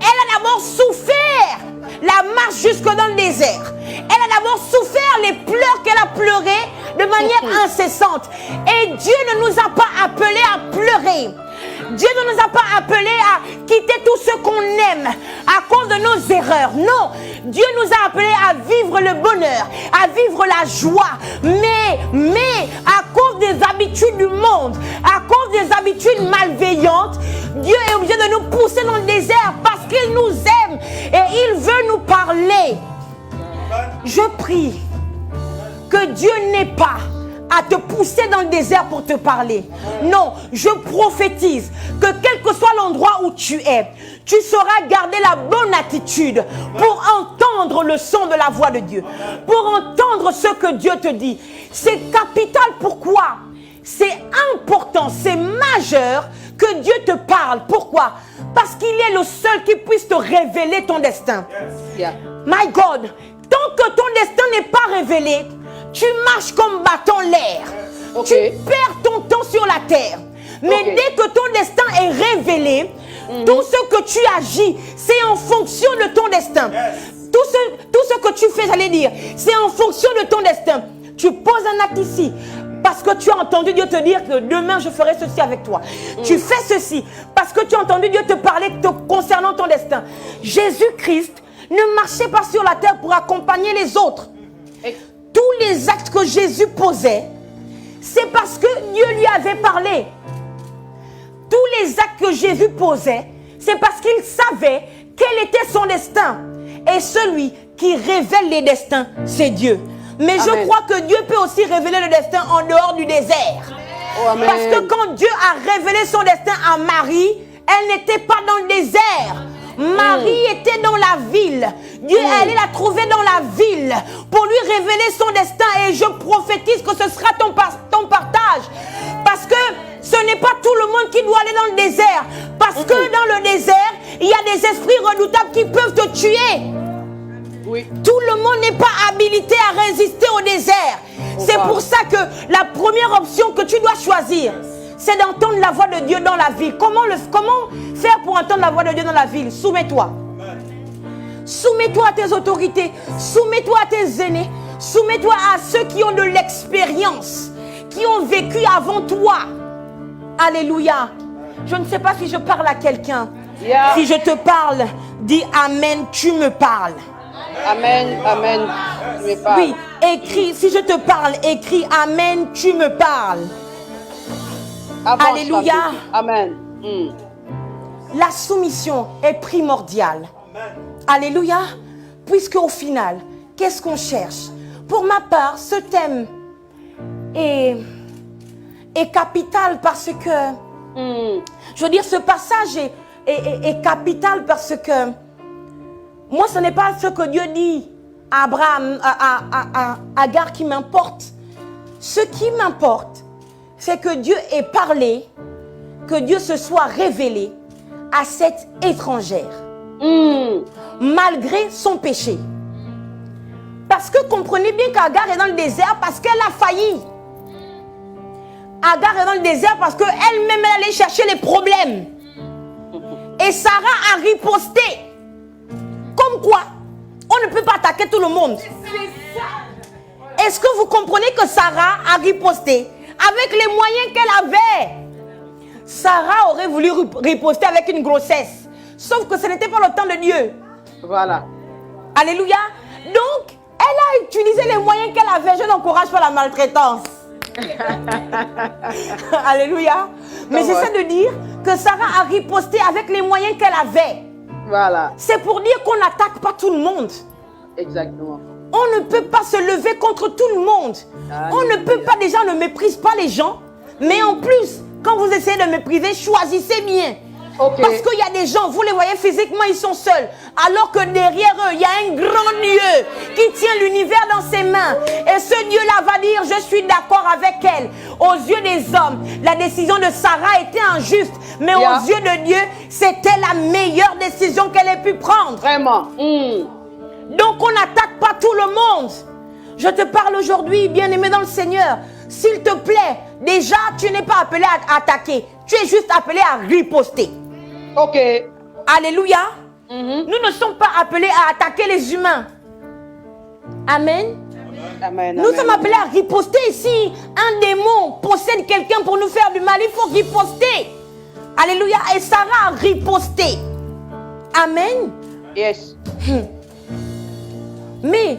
elle a d'abord souffert la marche jusque dans le désert. Elle a d'abord souffert les pleurs qu'elle a pleurés de manière incessante. Et Dieu ne nous a pas appelés à pleurer. Dieu ne nous a pas appelés à quitter tout ce qu'on aime à cause de nos erreurs. Non, Dieu nous a appelés à vivre le bonheur, à vivre la joie. Mais à cause des habitudes du monde, à cause des habitudes malveillantes, Dieu est obligé de nous pousser dans le désert parce qu'il nous aime et il veut nous parler. Je prie que Dieu n'ait pas à te pousser dans le désert pour te parler. Non, je prophétise que quel que soit l'endroit où tu es, tu sauras garder la bonne attitude pour entendre le son de la voix de Dieu, pour entendre ce que Dieu te dit. C'est capital. Pourquoi? C'est important, c'est majeur que Dieu te parle. Pourquoi? Parce qu'il est le seul qui puisse te révéler ton destin. My God, tant que ton destin n'est pas révélé, tu marches comme battant l'air. Tu perds ton temps sur la terre. Mais dès que ton destin est révélé, tout ce que tu agis, c'est en fonction de ton destin. Tout ce que tu fais, j'allais dire, c'est en fonction de ton destin. Tu poses un acte ici parce que tu as entendu Dieu te dire que demain je ferai ceci avec toi. Tu fais ceci parce que tu as entendu Dieu te parler concernant ton destin. Jésus-Christ ne marchait pas sur la terre pour accompagner les autres. Tous les actes que Jésus posait, c'est parce que Dieu lui avait parlé. Tous les actes que Jésus posait, c'est parce qu'il savait quel était son destin. Et celui qui révèle les destins, c'est Dieu. Mais Amen. Je crois que Dieu peut aussi révéler le destin en dehors du désert. Oh, parce que quand Dieu a révélé son destin à Marie, elle n'était pas dans le désert. Marie était dans la ville. Dieu est allé la trouver dans la ville pour lui révéler son destin. Et je prophétise que ce sera ton partage. Parce que ce n'est pas tout le monde qui doit aller dans le désert. Parce que dans le désert, il y a des esprits redoutables qui peuvent te tuer. Oui. Tout le monde n'est pas habilité à résister au désert. C'est pour ça que la première option que tu dois choisir, c'est d'entendre la voix de Dieu dans la ville. Comment faire pour entendre la voix de Dieu dans la ville? Soumets-toi. Soumets-toi à tes autorités. Soumets-toi à tes aînés. Soumets-toi à ceux qui ont de l'expérience, qui ont vécu avant toi. Alléluia. Je ne sais pas si je parle à quelqu'un. Yeah. Si je te parle, dis Amen, tu me parles. Amen, Amen, tu me parles. Oui, écris, si je te parle, écris Amen, tu me parles. Avance, alléluia. Amen. La soumission est primordiale. Amen. Alléluia. Puisque au final, qu'est-ce qu'on cherche? Pour ma part, ce thème est capital parce que, je veux dire, ce passage est capital parce que moi, ce n'est pas ce que Dieu dit à Abraham, à Agar qui m'importe. Ce qui m'importe, c'est que Dieu ait parlé, que Dieu se soit révélé à cette étrangère, malgré son péché. Parce que comprenez bien qu'Agar est dans le désert parce qu'elle a failli. Agar est dans le désert parce qu'elle-même elle allait chercher les problèmes. Et Sarah a riposté. Comme quoi, on ne peut pas attaquer tout le monde. Est-ce que vous comprenez que Sarah a riposté avec les moyens qu'elle avait? Sarah aurait voulu riposter avec une grossesse. Sauf que ce n'était pas le temps de Dieu. Voilà. Alléluia. Donc, elle a utilisé les moyens qu'elle avait. Je n'encourage pas la maltraitance. Alléluia. Mais j'essaie de dire que Sarah a riposté avec les moyens qu'elle avait. Voilà. C'est pour dire qu'on n'attaque pas tout le monde. Exactement. On ne peut pas se lever contre tout le monde. On ne peut pas, déjà, ne méprise pas les gens. Mais en plus, quand vous essayez de mépriser, choisissez bien. Okay. Parce qu'il y a des gens, vous les voyez physiquement, ils sont seuls. Alors que derrière eux, il y a un grand Dieu qui tient l'univers dans ses mains. Et ce Dieu-là va dire, je suis d'accord avec elle. Aux yeux des hommes, la décision de Sarah était injuste. Mais aux yeux de Dieu, c'était la meilleure décision qu'elle ait pu prendre. Vraiment. Donc on n'attaque pas tout le monde. Je te parle aujourd'hui, bien-aimé dans le Seigneur. S'il te plaît, déjà, tu n'es pas appelé à attaquer. Tu es juste appelé à riposter. Ok. Alléluia. Nous ne sommes pas appelés à attaquer les humains. Amen. Amen. Nous sommes appelés à riposter. Si un démon possède quelqu'un pour nous faire du mal, il faut riposter. Alléluia. Et Sarah a riposté. Amen. Yes. Mais,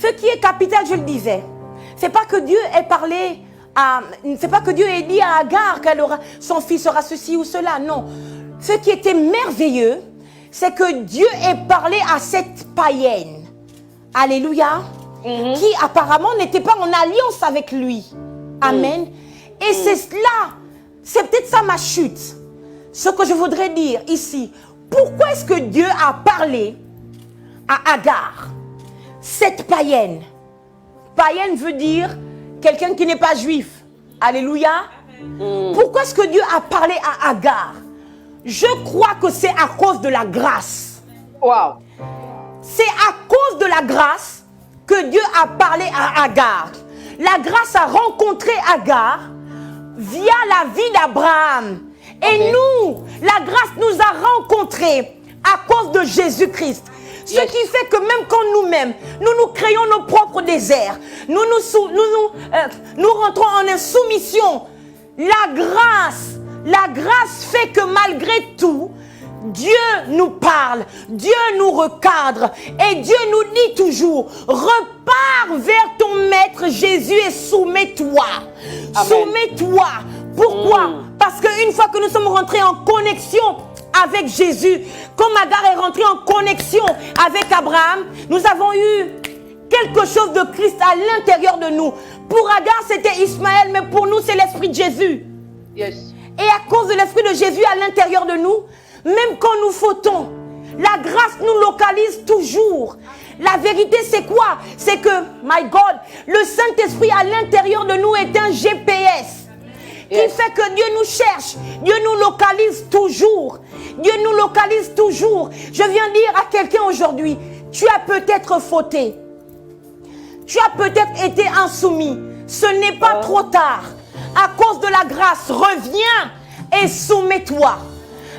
ce qui est capital, je le disais, c'est pas que Dieu ait parlé c'est pas que Dieu ait dit à Agar qu'elle aura, son fils sera ceci ou cela, non. Ce qui était merveilleux, c'est que Dieu ait parlé à cette païenne, alléluia, qui apparemment n'était pas en alliance avec lui. Amen. Et c'est cela, c'est peut-être ça ma chute. Ce que je voudrais dire ici, pourquoi est-ce que Dieu a parlé à Agar, cette païenne? Païenne veut dire quelqu'un qui n'est pas juif. Alléluia. Pourquoi est-ce que Dieu a parlé à Agar? Je crois que c'est à cause de la grâce. Wow. C'est à cause de la grâce que Dieu a parlé à Agar. La grâce a rencontré Agar via la vie d'Abraham. Et nous, la grâce nous a rencontrés à cause de Jésus-Christ. Ce qui fait que même quand nous-mêmes, nous créons nos propres déserts, nous rentrons en insoumission, la grâce fait que malgré tout, Dieu nous parle, Dieu nous recadre et Dieu nous dit toujours, repars vers ton maître Jésus et soumets-toi. Soumets-toi. Pourquoi? Parce qu'une fois que nous sommes rentrés en connexion avec Jésus, comme Agar est rentrée en connexion avec Abraham, nous avons eu quelque chose de Christ à l'intérieur de nous. Pour Agar, c'était Ismaël, mais pour nous, c'est l'esprit de Jésus. Yes. Et à cause de l'esprit de Jésus à l'intérieur de nous, même quand nous fautons, la grâce nous localise toujours. La vérité, c'est quoi? C'est que, my God, le Saint-Esprit à l'intérieur de nous est un GPS. Qui fait que Dieu nous cherche, Dieu nous localise toujours. Dieu nous localise toujours. Je viens dire à quelqu'un aujourd'hui, tu as peut-être fauté. Tu as peut-être été insoumis. Ce n'est pas trop tard. À cause de la grâce, reviens et soumets-toi.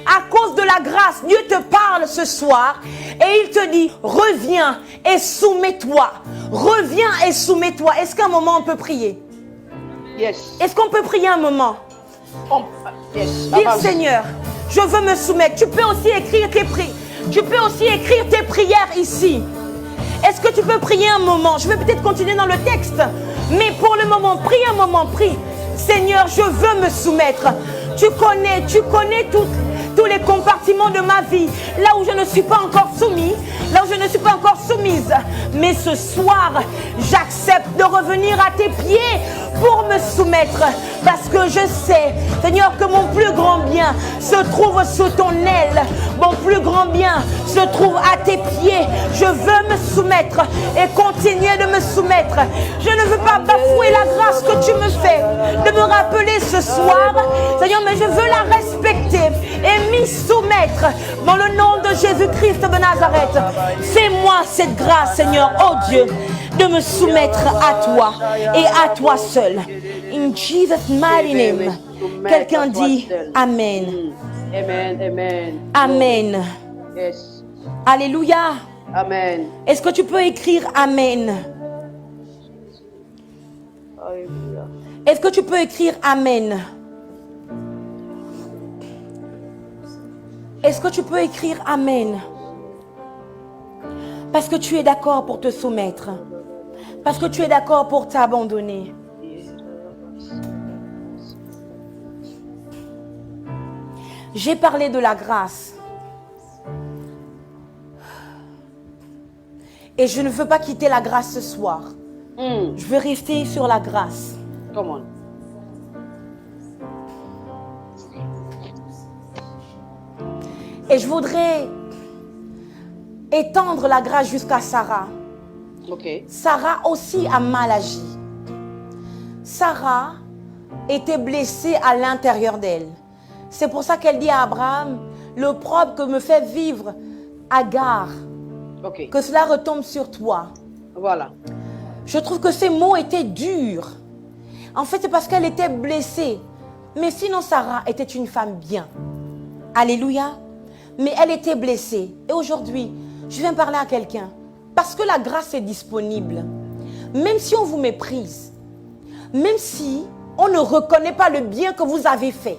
À cause de la grâce, Dieu te parle ce soir et il te dit, reviens et soumets-toi. Reviens et soumets-toi. Est-ce qu'à un moment on peut prier? Yes. Est-ce qu'on peut prier un moment? Yes. Dire Seigneur, je veux me soumettre. Tu peux aussi écrire tes prières. Tu peux aussi écrire tes prières ici. Est-ce que tu peux prier un moment? Je vais peut-être continuer dans le texte. Mais pour le moment, prie un moment, prie. Seigneur, je veux me soumettre. Tu connais tous les compartiments de ma vie. Là où je ne suis pas encore soumis. Là où je ne suis pas encore soumise. Mais ce soir, j'accepte de revenir à tes pieds pour me soumettre. Parce que je sais, Seigneur, que mon plus grand bien se trouve sous ton aile. Mon plus grand bien se trouve à tes pieds. Je veux me soumettre et continuer de me soumettre. Je ne veux pas bafouer la grâce que tu me fais de me rappeler ce soir, Seigneur, mais je veux la respecter et m'y soumettre dans le nom de Jésus-Christ de Nazareth. Fais-moi cette grâce, Seigneur, oh Dieu, de me soumettre à toi et à toi seul. In Jesus' mighty name. Quelqu'un dit Amen. Amen. Amen. Amen. Yes. Alléluia. Amen. Est-ce que tu peux écrire Amen? Alléluia. Est-ce que tu peux écrire Amen? Est-ce que tu peux écrire Amen? Parce que tu es d'accord pour te soumettre. Parce que tu es d'accord pour t'abandonner. J'ai parlé de la grâce. Et je ne veux pas quitter la grâce ce soir. Je veux rester sur la grâce. Come on. Et je voudrais étendre la grâce jusqu'à Sarah. Okay. Sarah aussi a mal agi. Sarah était blessée à l'intérieur d'elle. C'est pour ça qu'elle dit à Abraham, l'opprobre que me fait vivre Agar, Okay. que cela retombe sur toi. Voilà. Je trouve que ces mots étaient durs. En fait, c'est parce qu'elle était blessée. Mais sinon, Sarah était une femme bien. Alléluia. Mais elle était blessée. Et aujourd'hui, je viens parler à quelqu'un. Parce que la grâce est disponible. Même si on vous méprise, même si on ne reconnaît pas le bien que vous avez fait,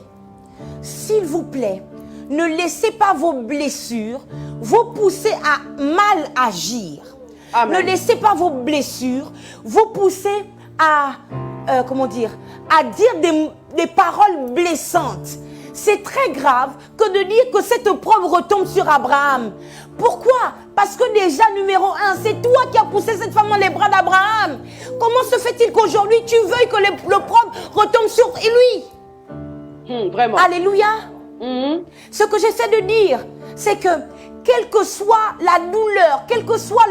s'il vous plaît, ne laissez pas vos blessures vous pousser à mal agir. Amen. Ne laissez pas vos blessures vous pousser à, à dire des paroles blessantes. C'est très grave que de dire que cette opprobre retombe sur Abraham. Pourquoi? Parce que déjà, numéro 1, c'est toi qui as poussé cette femme dans les bras d'Abraham. Comment se fait-il qu'aujourd'hui, tu veuilles que l'opprobre retombe sur lui? Vraiment. Alléluia. Ce que j'essaie de dire, c'est que quelle que soit la douleur, quelle que soit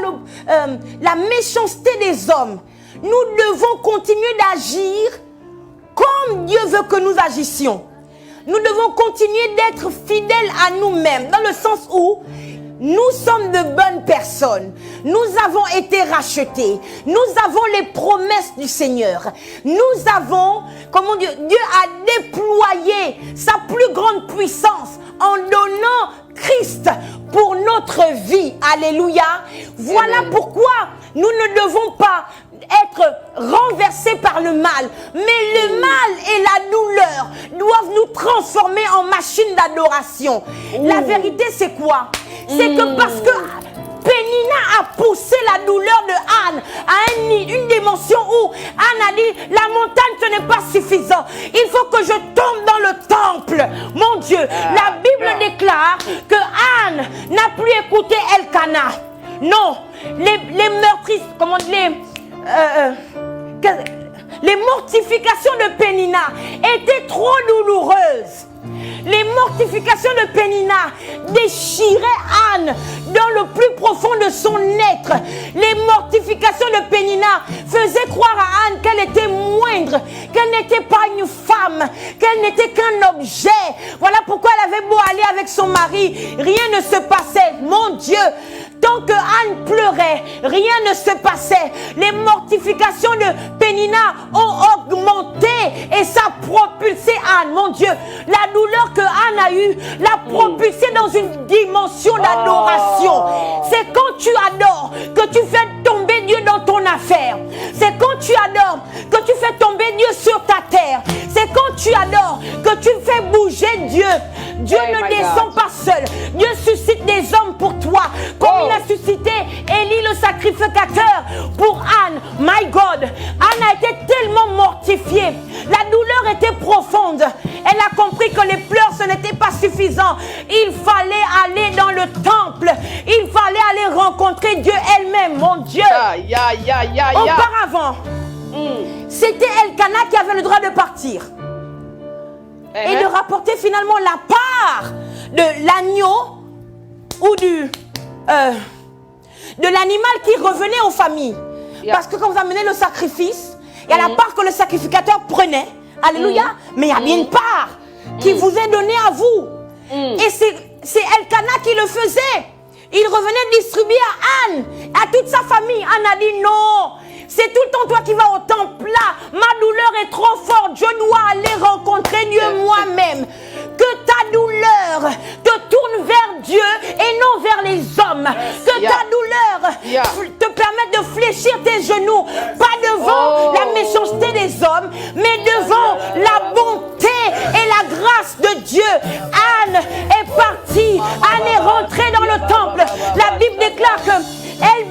la méchanceté des hommes, nous devons continuer d'agir comme Dieu veut que nous agissions. Nous devons continuer d'être fidèles à nous-mêmes, dans le sens où nous sommes de bonnes personnes. Nous avons été rachetés. Nous avons les promesses du Seigneur. Nous avons, Dieu a déployé sa plus grande puissance en donnant Christ pour notre vie. Alléluia. Voilà pourquoi nous ne devons pas être renversés par le mal. Mais le mal et la douleur doivent nous transformer en machine d'adoration. La vérité, c'est quoi? C'est que parce que Pénina a poussé la douleur de Anne à une dimension où Anne a dit, la montagne, ce n'est pas suffisant. Il faut que je tombe dans le temple. Mon Dieu, la Bible déclare que Anne n'a plus écouté Elkana. Non, les meurtriers, les mortifications de Pénina étaient trop douloureuses. Les mortifications de Pénina déchiraient Anne dans le plus profond de son être. Les mortifications de Pénina faisaient croire à Anne qu'elle était moindre, qu'elle n'était pas une femme, qu'elle n'était qu'un objet. Voilà pourquoi elle avait beau aller avec son mari, rien ne se passait. Mon Dieu, tant que Anne pleurait, rien ne se passait. Les mortifications de Pénina ont augmenté et ça a propulsé Anne. Mon Dieu, la douleur que Anne a eue l'a propulsée dans une dimension d'adoration. C'est quand tu adores que tu fais tomber Dieu dans ton affaire. C'est quand tu adores que tu fais tomber Dieu sur ta terre. C'est quand tu adores que tu fais bouger Dieu. Dieu ne descend pas seul. Dieu suscite des hommes pour toi. Comme il a suscité Élie le sacrificateur pour Anne. My God, Anne a été tellement mortifiée. La douleur était profonde. Elle a compris que les pleurs, ce n'était pas suffisant. Il fallait aller dans le temple. Il fallait aller rencontrer Dieu elle-même, mon Dieu. Auparavant, c'était Elkana qui avait le droit de partir. Et de rapporter finalement la part de l'agneau ou de l'animal qui revenait aux familles. Parce que quand vous amenez le sacrifice, il y a la part que le sacrificateur prenait. Alléluia. Mais il y a bien une part qui vous est donnée à vous. Et c'est Elkana qui le faisait. Il revenait distribuer à Anne, à toute sa famille. Anne a dit non. C'est tout le temps toi qui vas au temple là. Ma douleur est trop forte. Je dois aller rencontrer Dieu moi-même. Que ta douleur te tourne vers Dieu et non vers les hommes. Que ta douleur te permette de fléchir tes genoux. Pas devant la méchanceté des hommes, mais devant la bonté et la grâce de Dieu. Anne est partie. Anne est rentrée dans le temple. La Bible déclare que elle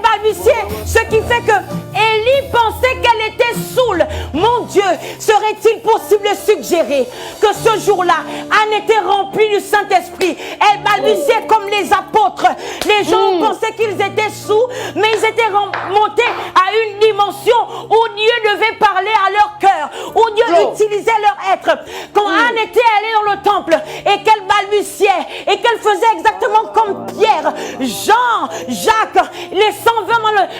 balbutiait, ce qui fait que Élie pensait qu'elle était saoule. Mon Dieu, serait-il possible de suggérer que ce jour-là, Anne était remplie du Saint-Esprit? Elle balbutiait comme les apôtres. Les gens pensaient qu'ils étaient sous, mais ils étaient montés à une dimension où Dieu devait parler à leur cœur, où Dieu utilisait leur être. Quand Anne était allée dans le temple et qu'elle balbutiait et qu'elle faisait exactement comme Pierre, Jean, Jacques, les 120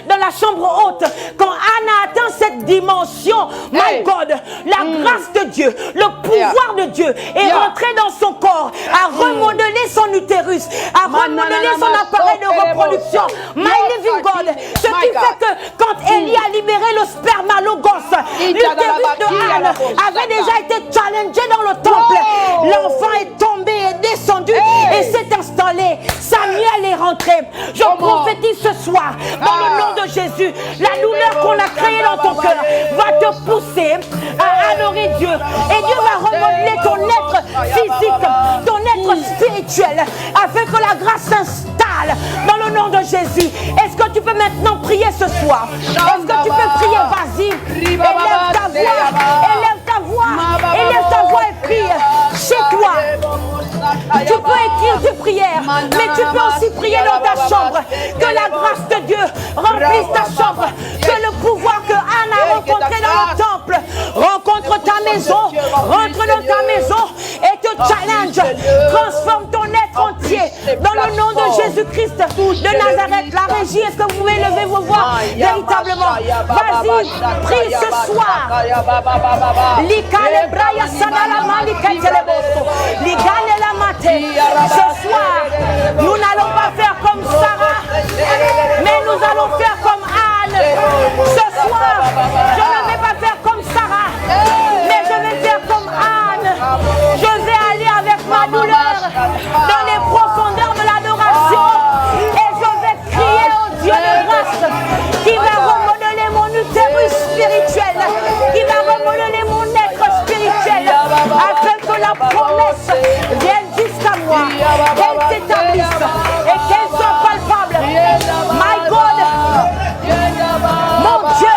dans la chambre haute, quand Anne a atteint cette dimension, my God, la grâce de Dieu, le pouvoir de Dieu est rentré dans son corps, a remodelé son utérus, a remodelé son appareil de reproduction. My living God, ce qui fait que quand Élie a libéré le spermalogos, l'utérus de Anne avait déjà été challengé dans le temple. L'enfant est tombé, est descendu et s'est installé. Samuel est rentré. Je prophétise ce soir, dans le nom de Jésus, la douleur qu'on a créée dans ton cœur va te pousser à adorer Dieu. Et Dieu va remodeler ton être physique, ton être spirituel, afin que la grâce s'installe dans le nom de Jésus. Est-ce que tu peux maintenant prier ce soir? Est-ce que tu peux prier? Vas-y, élève ta voix, élève ta voix, élève ta voix et prie chez toi. Tu peux écrire tes prières, mais tu peux aussi prier dans ta chambre. Que la grâce de Dieu remplisse ta chambre. Que le pouvoir que Anne a rencontré dans le temple rencontre ta maison, rentre dans ta maison et te challenge. Transforme ton être entier dans le nom de Jésus-Christ de Nazareth. La régie, est-ce que vous pouvez lever vos voix véritablement? Vas-y, prie ce soir. Ce soir, nous n'allons pas faire comme Sarah, mais nous allons faire comme Anne. Ce soir, je ne vais pas faire comme Sarah, mais je vais faire comme Anne. Je vais aller avec ma douleur dans les profondeurs de l'adoration et je vais crier au Dieu de grâce qui va remodeler mon utérus spirituel, qui va remodeler mon être spirituel, afin que la promesse vienne jusqu'à moi, qu'elle s'établisse et qu'elle soit palpable. My God, mon Dieu,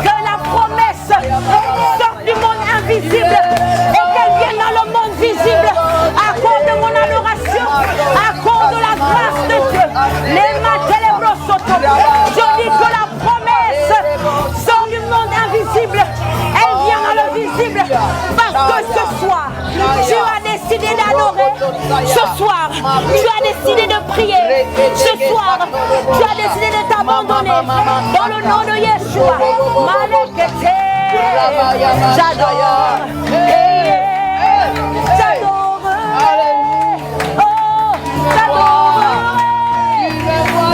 que la promesse sorte du monde invisible et qu'elle vienne dans le monde visible à cause de mon adoration, à cause de la grâce de Dieu. Les je dis que la promesse sort du monde invisible, elle vient dans le visible, parce que ce soir, tu as décidé d'adorer, ce soir, tu as décidé de prier, ce soir, tu as décidé de t'abandonner, dans le nom de Yeshua. Malekete, j'adore, j'adore, oh, j'adore.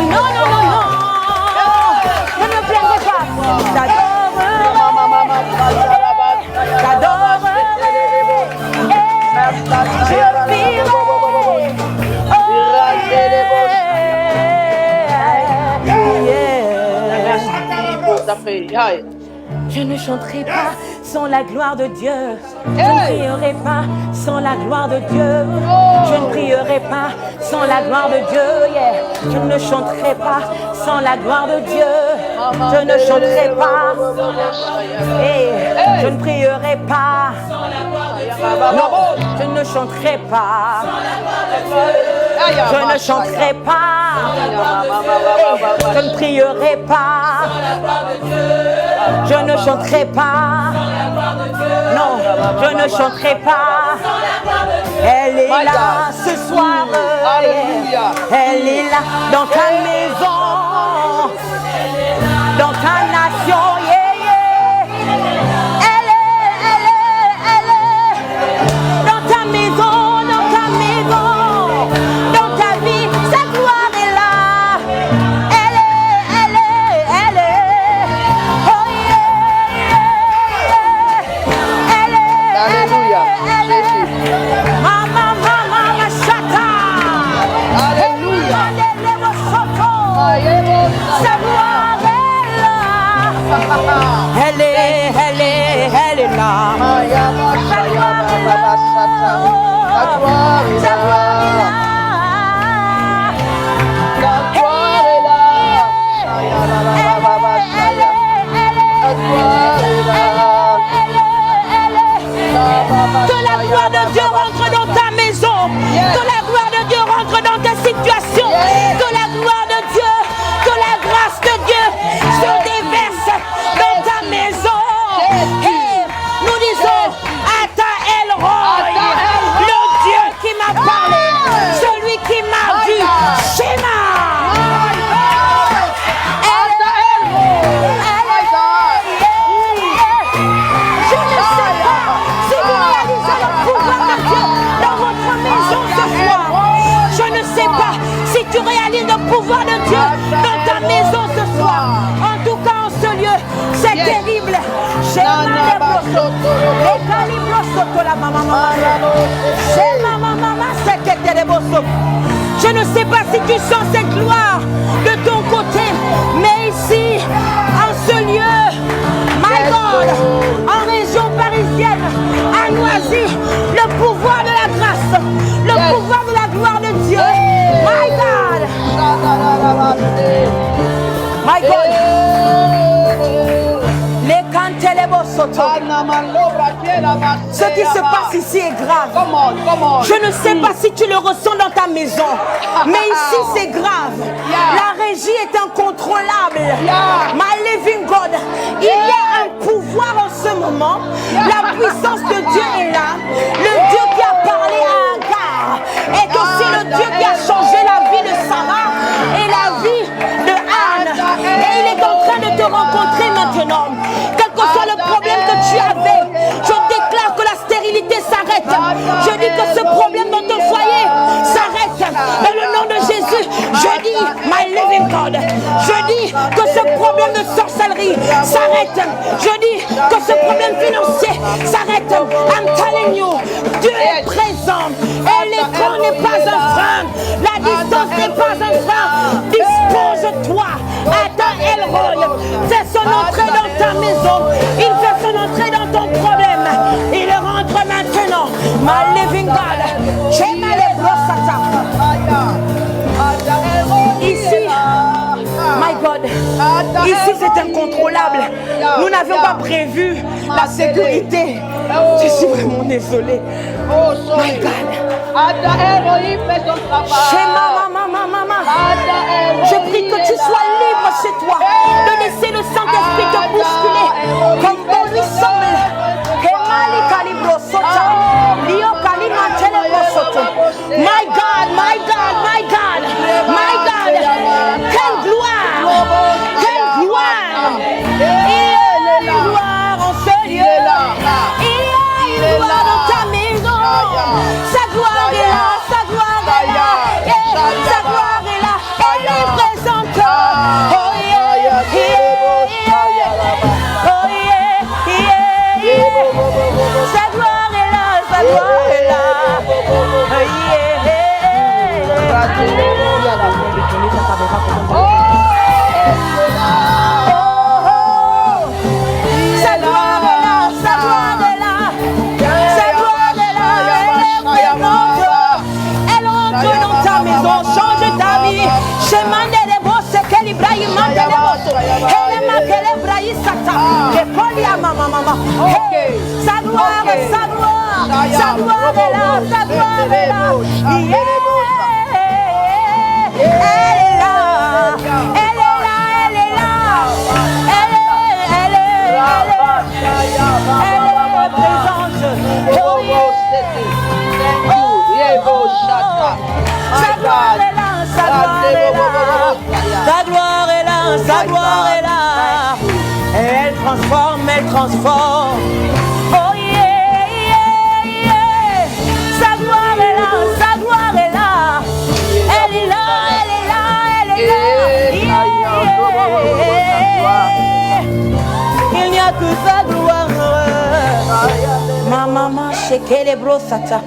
Non, non, non, non, je ne me plaindrai pas. J'adorerai, je vivrai, Je ne chanterai pas sans la gloire de Dieu. Je ne prierai pas sans la gloire de Dieu. Je ne prierai pas sans la gloire de Dieu. Je ne chanterai pas sans la gloire de Dieu. Je ne chanterai pas. Je ne prierai pas. Non, je ne chanterai pas. Je ne chanterai pas. Je ne prierai pas. Je ne chanterai pas. Non, je ne chanterai pas. Elle est là ce soir. Elle est là dans ta maison, dans ta nation. Elle est dans ta maison, dans ta vie. Sa gloire est là. Elle est. Oh yeah. Alléluia. Mama, chata. Alléluia. parler. Celui qui m'a vu, Shema. Je ne sais pas si vous réalisez le pouvoir de Dieu dans votre maison ce soir. Je ne sais pas si tu réalises le pouvoir de Dieu dans ta maison ce soir. En tout cas, en ce lieu, c'est terrible. Je ne sais pas si tu sens cette gloire de ton côté, mais ici, en ce lieu, my God, en région parisienne, à Noisy, le pouvoir de la grâce, le pouvoir de la gloire de Dieu, my God, my God. Ce qui se passe ici est grave. Je ne sais pas si tu le ressens dans ta maison, mais ici c'est grave. La régie est incontrôlable. My living God, il y a un pouvoir en ce moment. La puissance de Dieu est là. Le Dieu qui a parlé à Agar est aussi le Dieu qui a changé la vie de Sarah et la vie de Anne. Et il est en train de te rencontrer maintenant. Quel que soit le problème que tu avais, je déclare que la stérilité s'arrête. Je dis que ce problème dans ton foyer s'arrête. Dans le nom de Jésus, je dis, my living God, je dis que ce problème de sorcellerie s'arrête. Je dis que ce problème financier s'arrête. I'm telling you, Dieu est présent. Et l'écran n'est pas un frein. La distance n'est pas un frein. Dispose-toi. Attends, Elroy. Fais son entrée dans ta maison. Il fait son entrée dans ton problème. Il rentre maintenant. My living God. Ici, my God, ici c'est incontrôlable. Nous n'avions pas prévu la sécurité. Je suis vraiment désolée. My God. Shema, maman. Je prie que tu sois libre chez toi, de laisser le Saint-Esprit te bousculer comme bon lui semble. My God, my God, my God, my God. Quelle gloire, quelle gloire. Il y a une gloire en ce lieu. Il y a une gloire dans ta maison. Sa gloire est là, sa gloire est là. Sa gloire est là, elle est présente. Oh yeah, yeah, oh yeah, yeah. Sa gloire est là, sa gloire est là. Oh yeah. Sa gloire est là, sa gloire est là. Sa gloire est là, elle rentre dans ta maison, change ta vie. Chemin de l'Ebo, c'est qu'elle Ibrahim, elle est maman. Sa gloire, sa gloire, sa gloire est là, sa gloire est là. Elle est là, elle est là, elle est là. Elle est présente. Sa gloire est là, sa gloire est là. Sa gloire est là, sa gloire est là. Elle transforme, elle transforme. Oh yeah, yeah, yeah. Sa gloire est là, sa gloire est là. Elle est là, elle est là, elle est là. Yeah. Il n'y a que sa gloire. Ma maman, chez les brossata.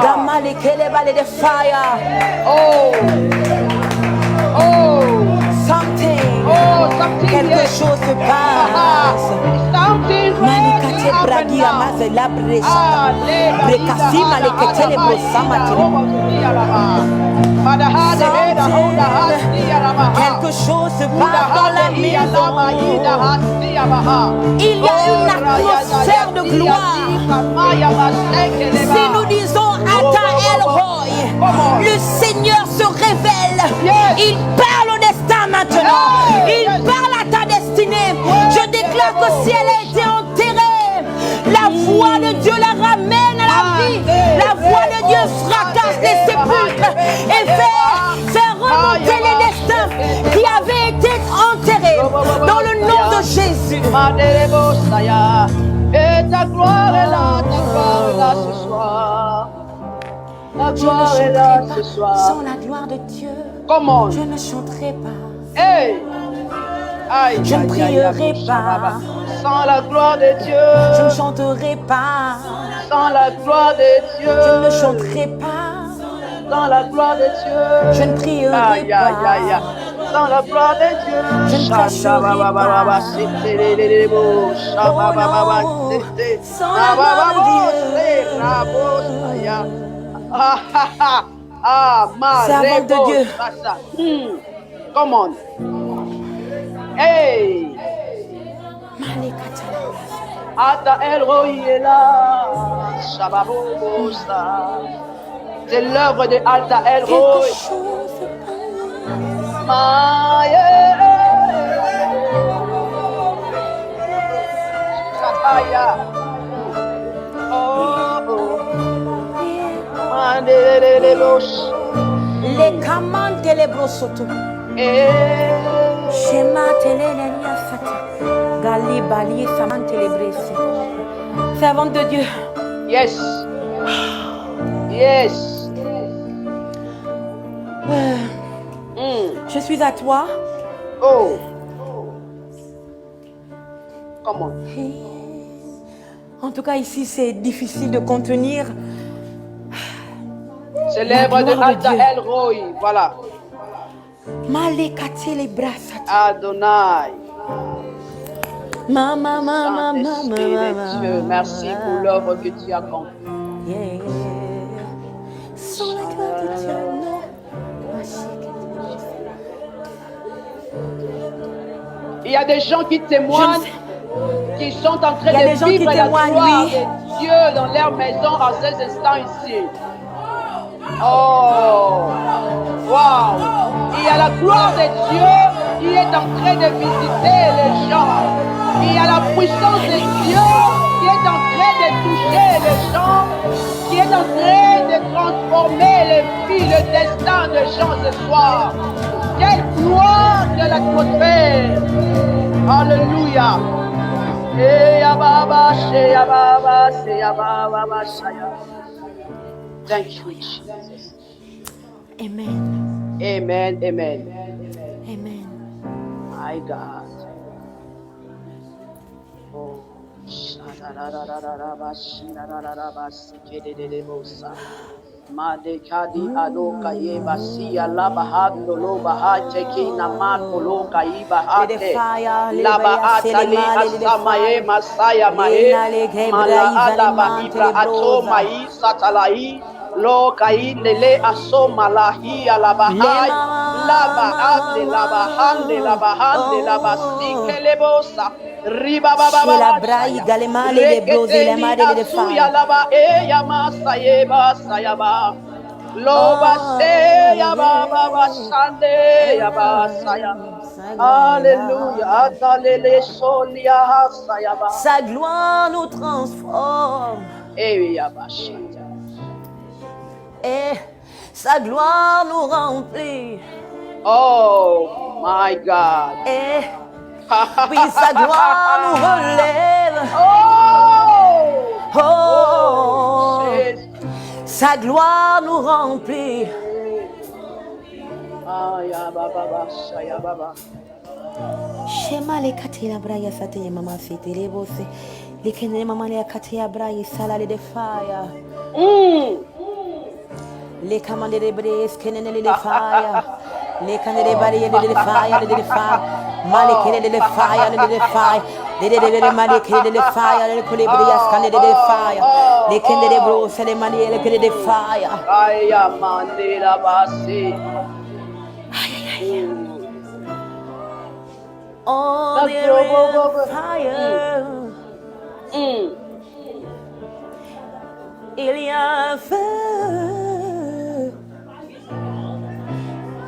Gamale kele bale de fire. Oh. Quelque chose se passe. Manikate bragi amaze la bresa. Brekasi malekete le brosama. Quelque chose se passe dans la maison. Il y a une atmosphère de gloire. Si nous disons Ata Elroy, le Seigneur se révèle. Il parle au destin maintenant. Il parle à ta destinée. Je déclare que si elle a été enterrée, la voix de Dieu la ramène à la vie. La voix de Dieu fracasse déplace les sépulcres et faire remonter les destins qui avaient été enterrés dans le nom de Jésus. Et ta gloire est là ce soir. Ta gloire est là ce soir. Sans la gloire de Dieu, Comment? je ne chanterai pas. Hey! Aïe, Je ne prierai pas. Sans la gloire de Dieu. Je ne chanterai pas. Sans la gloire de Dieu. Je ne chanterai pas. Sans la gloire de Dieu. Je ne prierai pas. Sans la gloire de Dieu. Je ne prêcherai pas. Oh non. Sans la gloire de Dieu. Servante de Dieu. Come on. Hey. Ata El Roi est là. Shababosa. C'est l'œuvre de Alta El Roi. Les commandes les brosoto. Shema telelenia sata. Gali bali saman telebresi. Servante de Dieu. Yes. Yes. Je suis à toi. Oh. Comment? En tout cas, ici, c'est difficile de contenir. C'est l'œuvre de Alta El Roi. Voilà. Malekate les bras. Adonai. Mama. Dieu, merci pour l'œuvre que tu as accomplie. Yeah. Sans la gloire de Dieu, non. Il y a des gens qui témoignent, qui sont en train de vivre la gloire de Dieu dans leur maison à ces instants ici. Oh, wow! Il y a la gloire de Dieu qui est en train de visiter les gens. Il y a la puissance de Dieu qui est en train de toucher les gens, qui est en train de transformer les vies, le destin des gens ce soir. Quelle gloire de l'atmosphère! Alléluia! Thank you, Jesus. Amen. Amen. Amen. Amen. My God. Oh. Madekadi aloka ye basia la bahado lo bahaje kina makolo kaiba hate la bahata li asama ye masaya mahe mala ala bahibra atoma yi satalai lo kainde le asoma lahi ala bahai la bahande la bahande la bahande la basike le bosa riba baba la brai galemale le brose le mare de fa ya la ba e ya masaye basaya ba lo base ya baba basande ya basaya. Alléluia, atalele solia saya ba. Sa gloire nous transforme. Eh ya basha. Et sa gloire nous remplit. Oh my God. Et oui, sa gloire nous relève. Oh, oh, sa gloire nous remplit. Ah ya baba ya baba. Shema le katia braya sate mama sete le bose. Le kene mama le katia braya sala le fire. Les commandes de brise, kenene le fire. Les cannes de barrières de fire, de fire. Malekene de fire, de fire. Les malekene de fire, les colibrias canne de fire. Les cannes de bros, les manières de fire. Aïe, amande la basse. Oh, there is fire. Il y a un feu.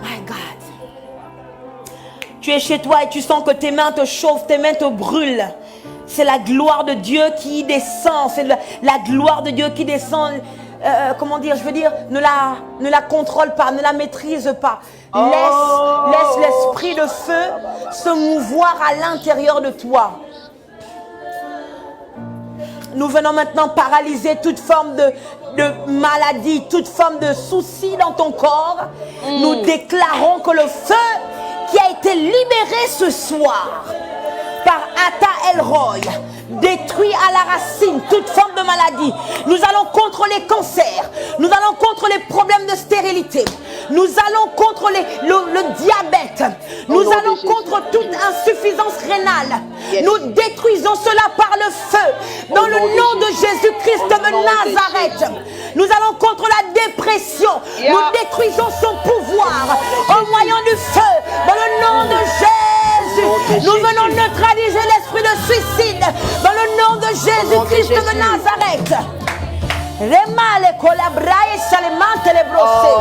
My God. Tu es chez toi et tu sens que tes mains te chauffent, tes mains te brûlent. C'est la gloire de Dieu qui descend. C'est la gloire de Dieu qui descend. comment dire, je veux dire, ne la contrôle pas, ne la maîtrise pas. Laisse l'esprit de feu se mouvoir à l'intérieur de toi. Nous venons maintenant paralyser toute forme de maladie, toute forme de souci dans ton corps. Nous déclarons que le feu qui a été libéré ce soir par Ata El-Roi détruit à la racine toute forme de maladie. Nous allons contre les cancers. Nous allons contre les problèmes de stérilité. Nous allons contre le diabète. Nous allons contre toute insuffisance rénale. Nous détruisons cela par le feu. Dans le nom de Jésus-Christ de Nazareth. Nous allons contre la dépression. Nous détruisons son pouvoir au moyen du feu. Dans le nom de Jésus. Nous venons neutraliser l'esprit de suicide. Dans le nom de Jésus-Christ de Nazareth. Le male con la braille salemante le brosse.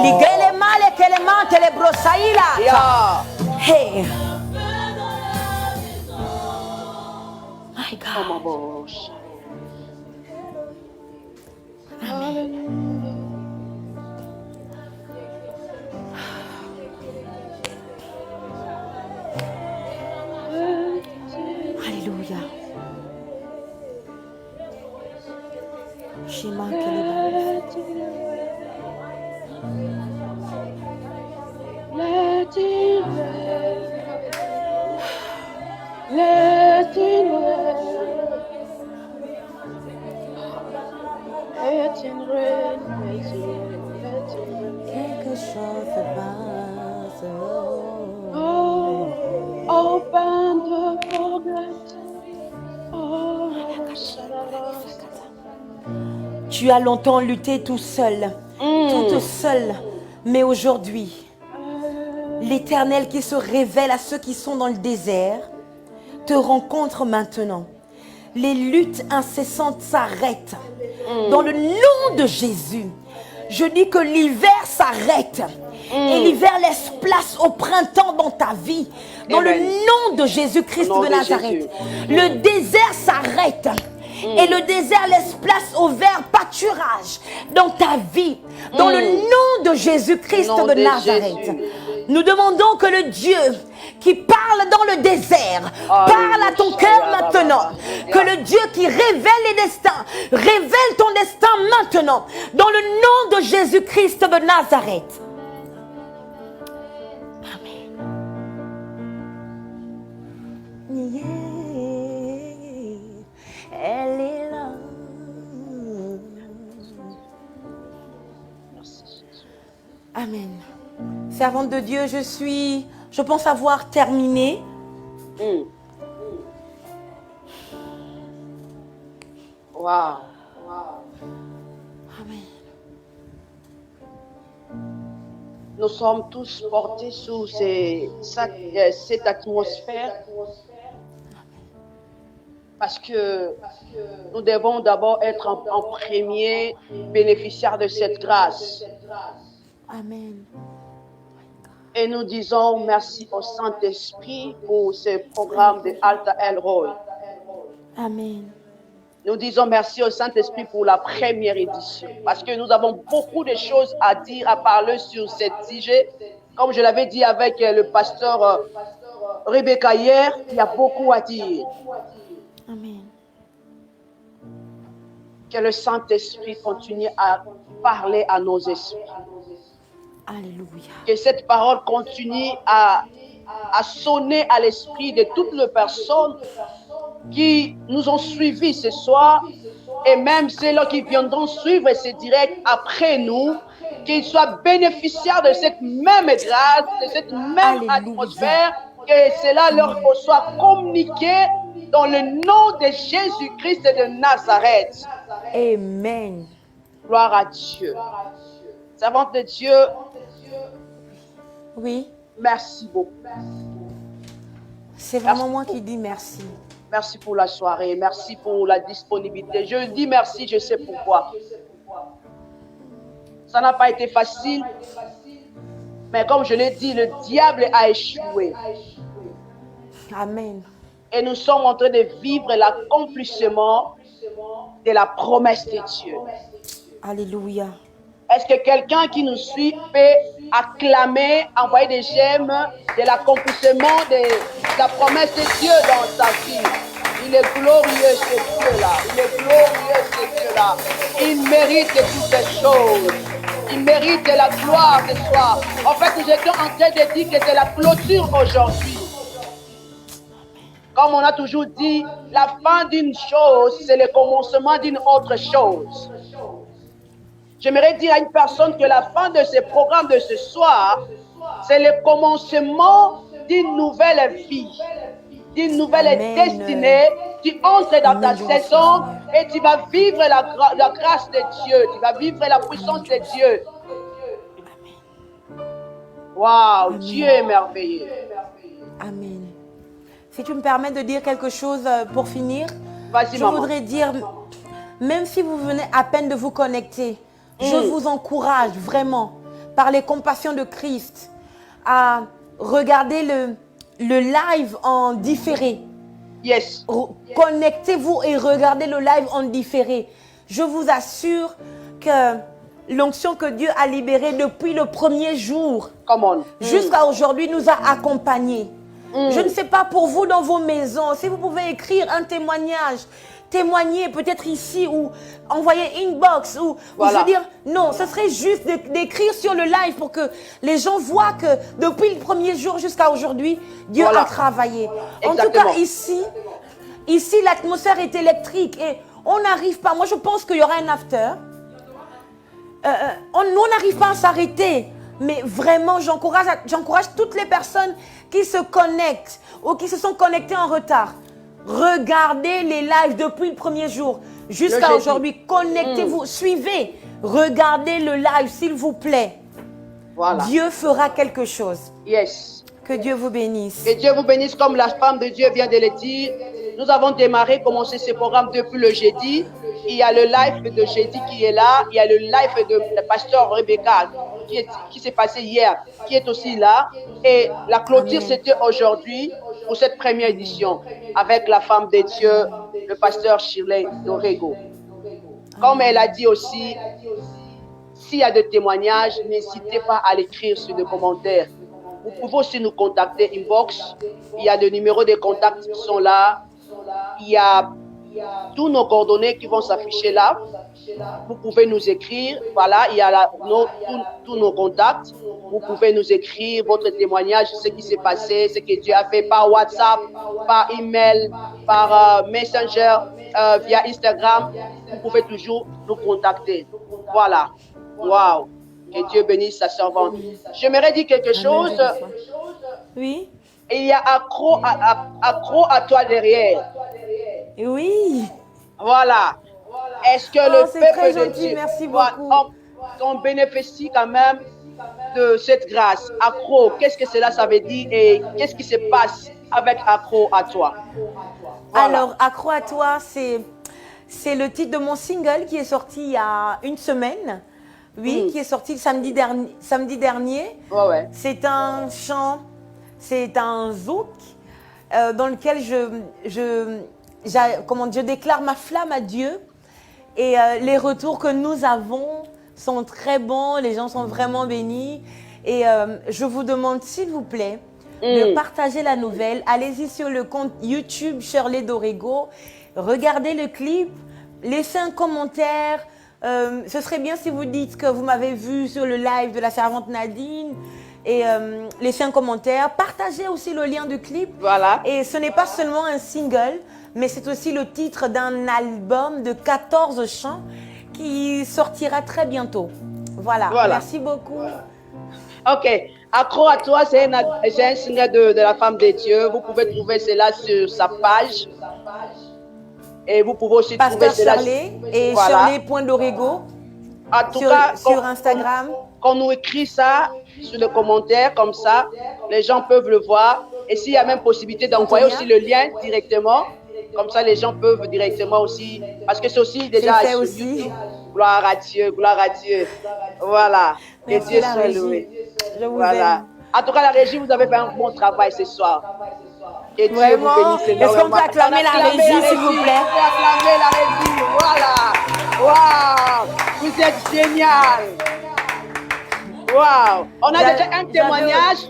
Ligele male che le mante le brossaila. Hey. My God. Amen. Alléluia. Let it rain. Let it rain. Let it rain. Let it rain. Quelque chose se passe. Oh, open the forget. Oh, tu as longtemps lutté tout seul, toute seule, mais aujourd'hui, l'Éternel qui se révèle à ceux qui sont dans le désert te rencontre maintenant. Les luttes incessantes s'arrêtent. Dans le nom de Jésus, je dis que l'hiver s'arrête. Et l'hiver laisse place au printemps dans ta vie. Dans le nom de Jésus-Christ de Nazareth. Le désert s'arrête. Et le désert laisse place au vert pâturage dans ta vie. Dans le nom de Jésus-Christ de Nazareth. Nous demandons que le Dieu qui parle dans le désert parle à ton cœur maintenant. Que le Dieu qui révèle les destins révèle ton destin maintenant. Dans le nom de Jésus-Christ de Nazareth. Elle est là. Amen. Servante de Dieu, je pense avoir terminé. Wow. Amen. Nous sommes tous portés sous cette atmosphère. Parce que nous devons d'abord être en premier bénéficiaire de cette grâce. Amen. Et nous disons merci au Saint-Esprit pour ce programme de Ata El-Roi. Amen. Nous disons merci au Saint-Esprit pour la première édition. Parce que nous avons beaucoup de choses à dire, à parler sur ce sujet. Comme je l'avais dit avec le pasteur Rebecca hier, il y a beaucoup à dire. Amen. Que le Saint-Esprit continue à parler à nos esprits. Alléluia. Que cette parole continue à sonner à l'esprit de toutes les personnes qui nous ont suivis ce soir et même ceux-là qui viendront suivre ce direct après nous, qu'ils soient bénéficiaires de cette même grâce, de cette même atmosphère, que cela leur soit communiqué dans le nom de Jésus-Christ de Nazareth. Amen. Gloire à Dieu. Servante de Dieu. Oui. Merci beaucoup. C'est vraiment moi qui dis merci. Merci pour la soirée. Merci pour la disponibilité. Je dis merci, je sais pourquoi. Ça n'a pas été facile. Mais comme je l'ai dit, le diable a échoué. Amen. Et nous sommes en train de vivre l'accomplissement de la promesse de Dieu. Alléluia. Est-ce que quelqu'un qui nous suit peut acclamer, envoyer des j'aime de l'accomplissement de la promesse de Dieu dans sa vie? Il est glorieux ce Dieu-là. Il est glorieux ce Dieu-là. Il mérite toutes ces choses. Il mérite la gloire ce soir. En fait, nous étions en train de dire que c'est la clôture aujourd'hui. Comme on a toujours dit, la fin d'une chose, c'est le commencement d'une autre chose. J'aimerais dire à une personne que la fin de ce programme de ce soir, c'est le commencement d'une nouvelle vie, d'une nouvelle destinée. Tu entres dans ta saison et tu vas vivre la grâce de Dieu, tu vas vivre la puissance de Dieu. Waouh, Dieu est merveilleux. Amen. Si tu me permets de dire quelque chose pour finir, vas-y, je voudrais dire, même si vous venez à peine de vous connecter, je vous encourage vraiment, par les compassions de Christ, à regarder le live en différé. Yes. Connectez-vous et regardez le live en différé. Je vous assure que l'onction que Dieu a libérée depuis le premier jour jusqu'à aujourd'hui nous a accompagnés. Je ne sais pas pour vous dans vos maisons, si vous pouvez écrire un témoignage, témoigner peut-être ici ou envoyer inbox ou je veux dire, non, ce serait juste d'écrire sur le live pour que les gens voient que depuis le premier jour jusqu'à aujourd'hui, Dieu a travaillé. Exactement. En tout cas, ici l'atmosphère est électrique et on n'arrive pas, moi je pense qu'il y aura un after. On n'arrive pas à s'arrêter, mais vraiment j'encourage toutes les personnes qui se connectent ou qui se sont connectées en retard. Regardez les lives depuis le premier jour jusqu'à aujourd'hui. Connectez-vous, suivez, regardez le live s'il vous plaît. Voilà. Dieu fera quelque chose. Yes. Que Dieu vous bénisse. Que Dieu vous bénisse comme la femme de Dieu vient de le dire. Nous avons commencé ce programme depuis le jeudi. Il y a le live de jeudi qui est là. Il y a le live de la pasteur Rebecca qui s'est passé hier, qui est aussi là. Et la clôture, c'était aujourd'hui pour cette première édition avec la femme de Dieu, le pasteur Shirley Dorego. Comme elle a dit aussi, s'il y a des témoignages, n'hésitez pas à l'écrire sur les commentaires. Vous pouvez aussi nous contacter inbox. Il y a des numéros de contact qui sont là. Il y a tous nos coordonnées qui vont s'afficher là. Vous pouvez nous écrire. Voilà, il y a tous nos contacts. Vous pouvez nous écrire votre témoignage, ce qui s'est passé, ce que Dieu a fait par WhatsApp, par email, par Messenger, via Instagram. Vous pouvez toujours nous contacter. Voilà. Waouh. Que Dieu bénisse sa servante. J'aimerais dire quelque chose. Oui. Il y a accro à toi derrière. Oui. Voilà. Est-ce que le peuple de Dieu, merci beaucoup. On bénéficie quand même de cette grâce? Accro, qu'est-ce que cela ça veut dire et qu'est-ce qui se passe avec accro à toi? Voilà. Alors, accro à toi, c'est le titre de mon single qui est sorti il y a une semaine. Oui, qui est sorti samedi dernier. Ouais. C'est un chant, c'est un zouk dans lequel je déclare ma flamme à Dieu. Et les retours que nous avons sont très bons, les gens sont vraiment bénis. Et je vous demande, s'il vous plaît, de partager la nouvelle. Allez-y sur le compte YouTube Shirley Dorego, regardez le clip, laissez un commentaire. Ce serait bien si vous dites que vous m'avez vu sur le live de la servante Nadine et laissez un commentaire. Partagez aussi le lien du clip. Voilà. Et ce n'est pas seulement un single, mais c'est aussi le titre d'un album de 14 chants qui sortira très bientôt. Voilà. Merci beaucoup. Ok. Accro à toi, c'est un single de la femme de Dieu. Vous pouvez trouver cela sur sa page. Et vous pouvez aussi Pasteur trouver cela Shirley et Shirley.Dorego sur Instagram. Quand on nous écrit ça sur les commentaires comme ça, les gens peuvent le voir. Et s'il y a même possibilité d'envoyer aussi le lien directement, comme ça les gens peuvent directement aussi, parce que c'est aussi déjà sur YouTube. Gloire à Dieu, gloire à Dieu. Voilà. Que Dieu soit loué. Voilà. En tout cas, la régie, vous avez fait un bon travail ce soir. Et Dieu vous bénisse. Est-ce qu'on peut acclamer la régie, s'il vous plaît? On peut acclamer la régie, voilà. Waouh! Vous êtes génial! Waouh! On a déjà un témoignage.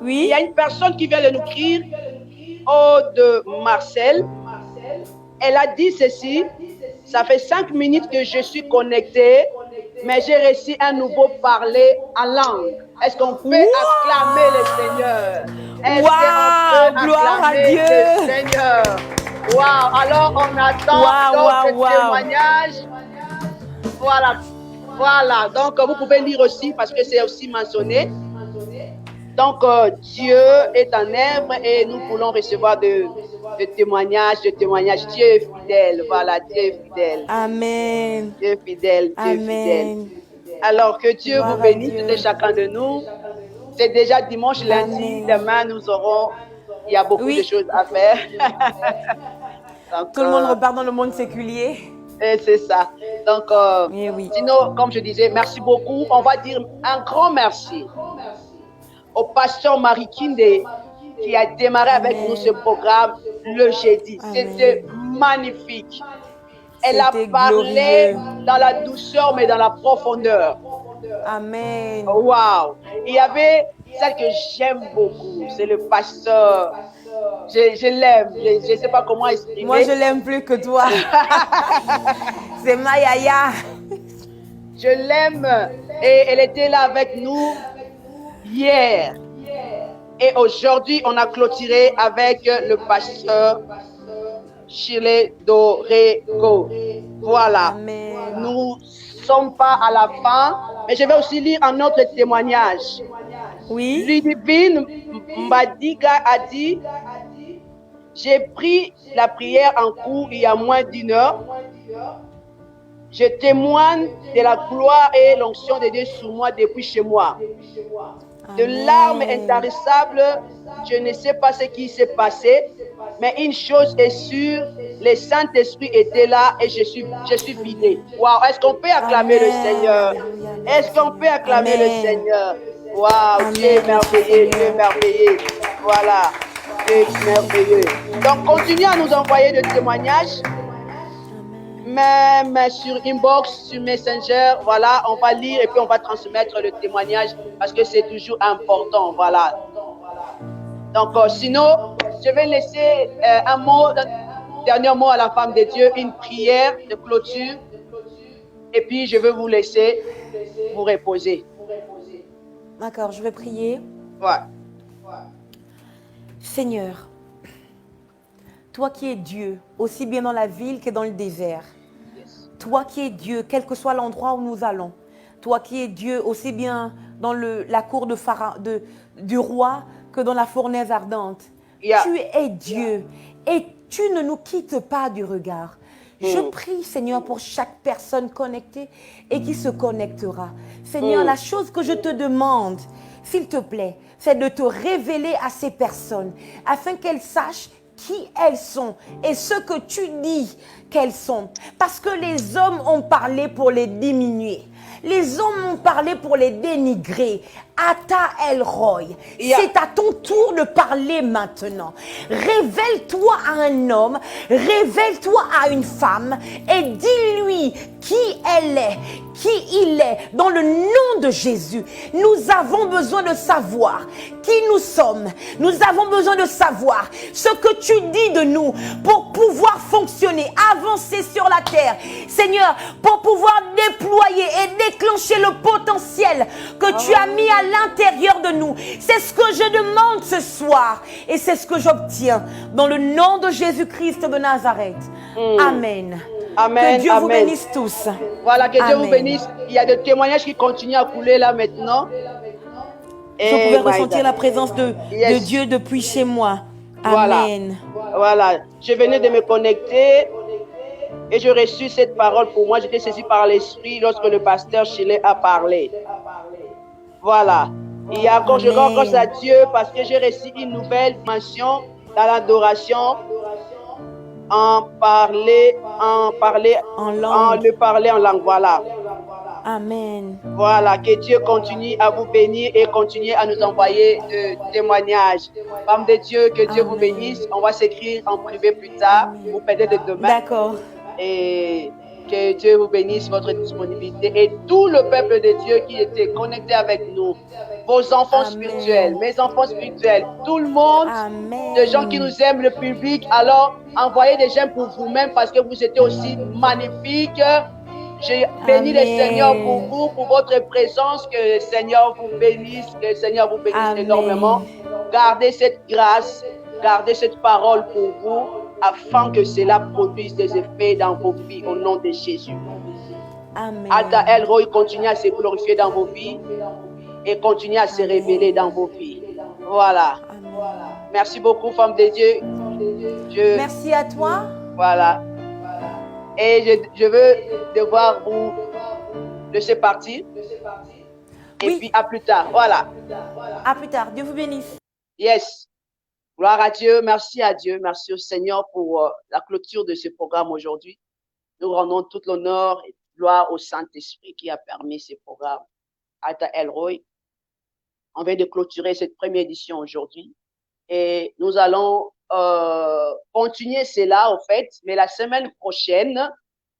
Oui. Il y a une personne qui vient de nous écrire, de Marcel. Elle a dit ceci: ça fait 5 minutes que je suis connectée, mais j'ai réussi un nouveau parler en langue. Est-ce qu'on peut acclamer le Seigneur? Est-ce qu'on peut acclamer le Seigneur? Waouh! Alors on attend d'autres témoignages. Voilà. Donc vous pouvez lire aussi parce que c'est aussi mentionné. Donc Dieu est en œuvre et nous voulons recevoir de témoignages. Dieu est fidèle. Voilà, Dieu est fidèle. Amen. Dieu est fidèle. Dieu est fidèle. Alors que Dieu vous bénisse, tout et chacun de nous. C'est déjà dimanche, lundi. Demain, il y a beaucoup de choses à faire. Donc, tout le monde repart dans le monde séculier. Et c'est ça. Donc, sinon, comme je disais, merci beaucoup. On va dire un grand merci au pasteur Marie Kinde qui a démarré avec nous ce programme le jeudi. C'était magnifique. Elle a parlé dans la douceur, mais dans la profondeur. Amen. Waouh! Il y avait celle que j'aime beaucoup, c'est le pasteur. Je l'aime, je ne sais pas comment exprimer. Moi, je l'aime plus que toi. C'est Mayaya. Je l'aime et elle était là avec nous hier. Et aujourd'hui, on a clôturé avec le pasteur Shirley Dorego. Voilà. Amen. Nous ne sommes pas à la fin, mais je vais aussi lire un autre témoignage. Oui. Ludivine Mbadiga a dit: j'ai pris la prière en cours il y a moins d'1 heure. Je témoigne de la gloire et l'onction de Dieu sur moi depuis chez moi. De larmes intarissables, je ne sais pas ce qui s'est passé, mais une chose est sûre, le Saint-Esprit était là et je suis vidée. Waouh, est-ce qu'on peut acclamer le Seigneur? Est-ce qu'on peut acclamer le Seigneur? Waouh, Dieu est merveilleux, Dieu est merveilleux. Voilà, Dieu est merveilleux. Donc, continuez à nous envoyer des témoignages. Même sur inbox, sur Messenger, voilà, on va lire et puis on va transmettre le témoignage parce que c'est toujours important, voilà. Donc, sinon, je vais laisser un dernier mot à la femme de Dieu, une prière de clôture, et puis je vais vous laisser vous reposer. D'accord, je vais prier. Ouais. Seigneur, toi qui es Dieu, aussi bien dans la ville que dans le désert. Toi qui es Dieu, quel que soit l'endroit où nous allons. Toi qui es Dieu, aussi bien dans la cour du roi que dans la fournaise ardente. Tu es Dieu et tu ne nous quittes pas du regard. Je prie, Seigneur, pour chaque personne connectée et qui se connectera. Seigneur, la chose que je te demande, s'il te plaît, c'est de te révéler à ces personnes afin qu'elles sachent qui elles sont et ce que tu dis qu'elles sont. Parce que les hommes ont parlé pour les diminuer. Les hommes ont parlé pour les dénigrer. Ata El Roy, c'est à ton tour de parler maintenant. Révèle-toi à un homme, révèle-toi à une femme et dis-lui qui elle est, qui il est, dans le nom de Jésus. Nous avons besoin de savoir qui nous sommes. Nous avons besoin de savoir ce que tu dis de nous pour pouvoir fonctionner, avancer sur la terre. Seigneur, pour pouvoir déployer et déclencher le potentiel que tu as mis à l'intérieur de nous. C'est ce que je demande ce soir et c'est ce que j'obtiens dans le nom de Jésus-Christ de Nazareth. Amen. Amen. Que Dieu vous bénisse tous. Voilà, que Dieu vous bénisse. Il y a des témoignages qui continuent à couler là maintenant. Je pouvais ressentir la présence de Dieu depuis chez moi. Amen. Voilà. Je venais de me connecter et j'ai reçu cette parole pour moi. J'étais saisi par l'Esprit lorsque le pasteur Shirley a parlé. Voilà. Il y a encore, je rends grâce à Dieu parce que j'ai reçu une nouvelle mention dans l'adoration. En parler en langue, voilà. Amen. Voilà, que Dieu continue à vous bénir et continue à nous envoyer de témoignages. Femme de Dieu, que Dieu vous bénisse. On va s'écrire en privé plus tard, ou peut-être demain. D'accord. Et Que Dieu vous bénisse votre disponibilité et tout le peuple de Dieu qui était connecté avec nous, vos enfants spirituels, mes enfants spirituels, tout le monde, de gens qui nous aiment, le public. Alors, envoyez des j'aime pour vous-même parce que vous êtes aussi magnifiques. Je bénis le Seigneur pour vous, pour votre présence. Que le Seigneur vous bénisse, que le Seigneur vous bénisse énormément. Gardez cette grâce, gardez cette parole pour vous, afin que cela produise des effets dans vos vies au nom de Jésus. Amen. Alta El Roi continue à se glorifier dans vos vies et continue à se révéler dans vos vies. Voilà. Amen. Merci beaucoup, femme de Dieu. Merci à toi. Voilà. Et je veux devoir vous laisser partir. Et Oui. puis à plus tard. Voilà. À plus tard. Dieu vous bénisse. Yes. Gloire à Dieu. Merci à Dieu. Merci au Seigneur pour la clôture de ce programme aujourd'hui. Nous rendons tout l'honneur et gloire au Saint-Esprit qui a permis ce programme. Alta El Roi. On vient de clôturer cette première édition aujourd'hui. Et nous allons continuer cela, en fait. Mais la semaine prochaine,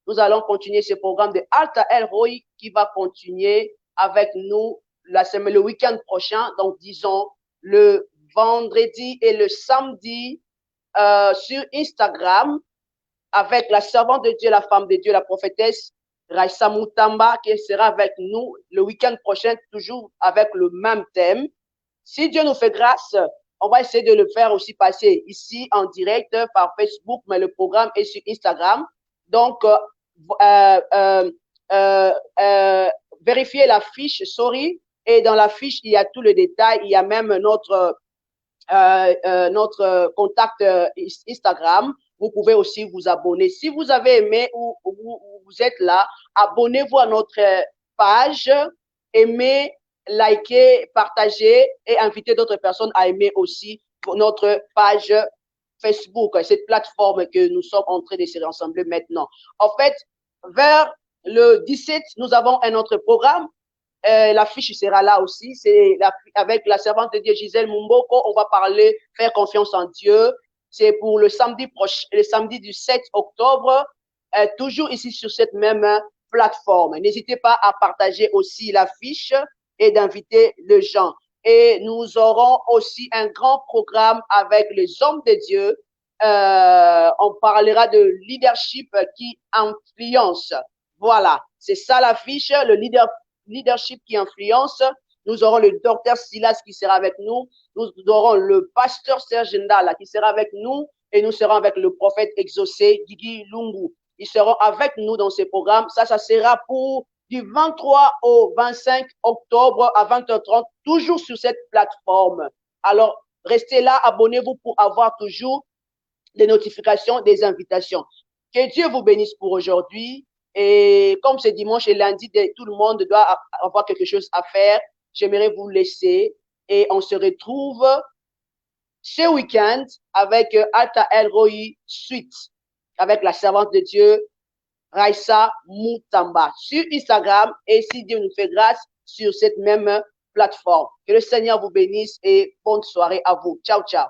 nous allons continuer ce programme de Alta El Roi qui va continuer avec nous le week-end prochain. Donc, disons, le vendredi et le samedi sur Instagram avec la servante de Dieu, la femme de Dieu, la prophétesse Raissa Moutamba qui sera avec nous le week-end prochain, toujours avec le même thème. Si Dieu nous fait grâce, on va essayer de le faire aussi passer ici en direct par Facebook, mais le programme est sur Instagram. Donc, vérifiez la fiche, sorry, et dans la fiche, il y a tout le détail. Il y a même notre contact Instagram. Vous pouvez aussi vous abonner. Si vous avez aimé ou vous êtes là, abonnez-vous à notre page, aimez, likez, partagez et invitez d'autres personnes à aimer aussi notre page Facebook, cette plateforme que nous sommes en train de se rassembler maintenant. En fait, vers le 17, nous avons un autre programme. L'affiche sera là aussi. C'est avec la servante de Dieu Gisèle Mumboko. On va parler, faire confiance en Dieu. C'est pour le samedi prochain, le samedi du 7 octobre, toujours ici sur cette même plateforme. N'hésitez pas à partager aussi l'affiche et d'inviter les gens. Et nous aurons aussi un grand programme avec les hommes de Dieu. On parlera de leadership qui influence. Voilà, c'est ça l'affiche, le leadership qui influence. Nous aurons le docteur Silas qui sera avec nous. Nous aurons le pasteur Serge Ndala qui sera avec nous et nous serons avec le prophète exaucé Guigui Lungu. Ils seront avec nous dans ce programme. Ça sera pour du 23 au 25 octobre à 20h30, toujours sur cette plateforme. Alors, restez là, abonnez-vous pour avoir toujours des notifications, des invitations. Que Dieu vous bénisse pour aujourd'hui. Et comme c'est dimanche et lundi, tout le monde doit avoir quelque chose à faire. J'aimerais vous laisser et on se retrouve ce week-end avec Alta El Roi Suite, avec la servante de Dieu, Raissa Moutamba, sur Instagram et si Dieu nous fait grâce, sur cette même plateforme. Que le Seigneur vous bénisse et bonne soirée à vous. Ciao, ciao.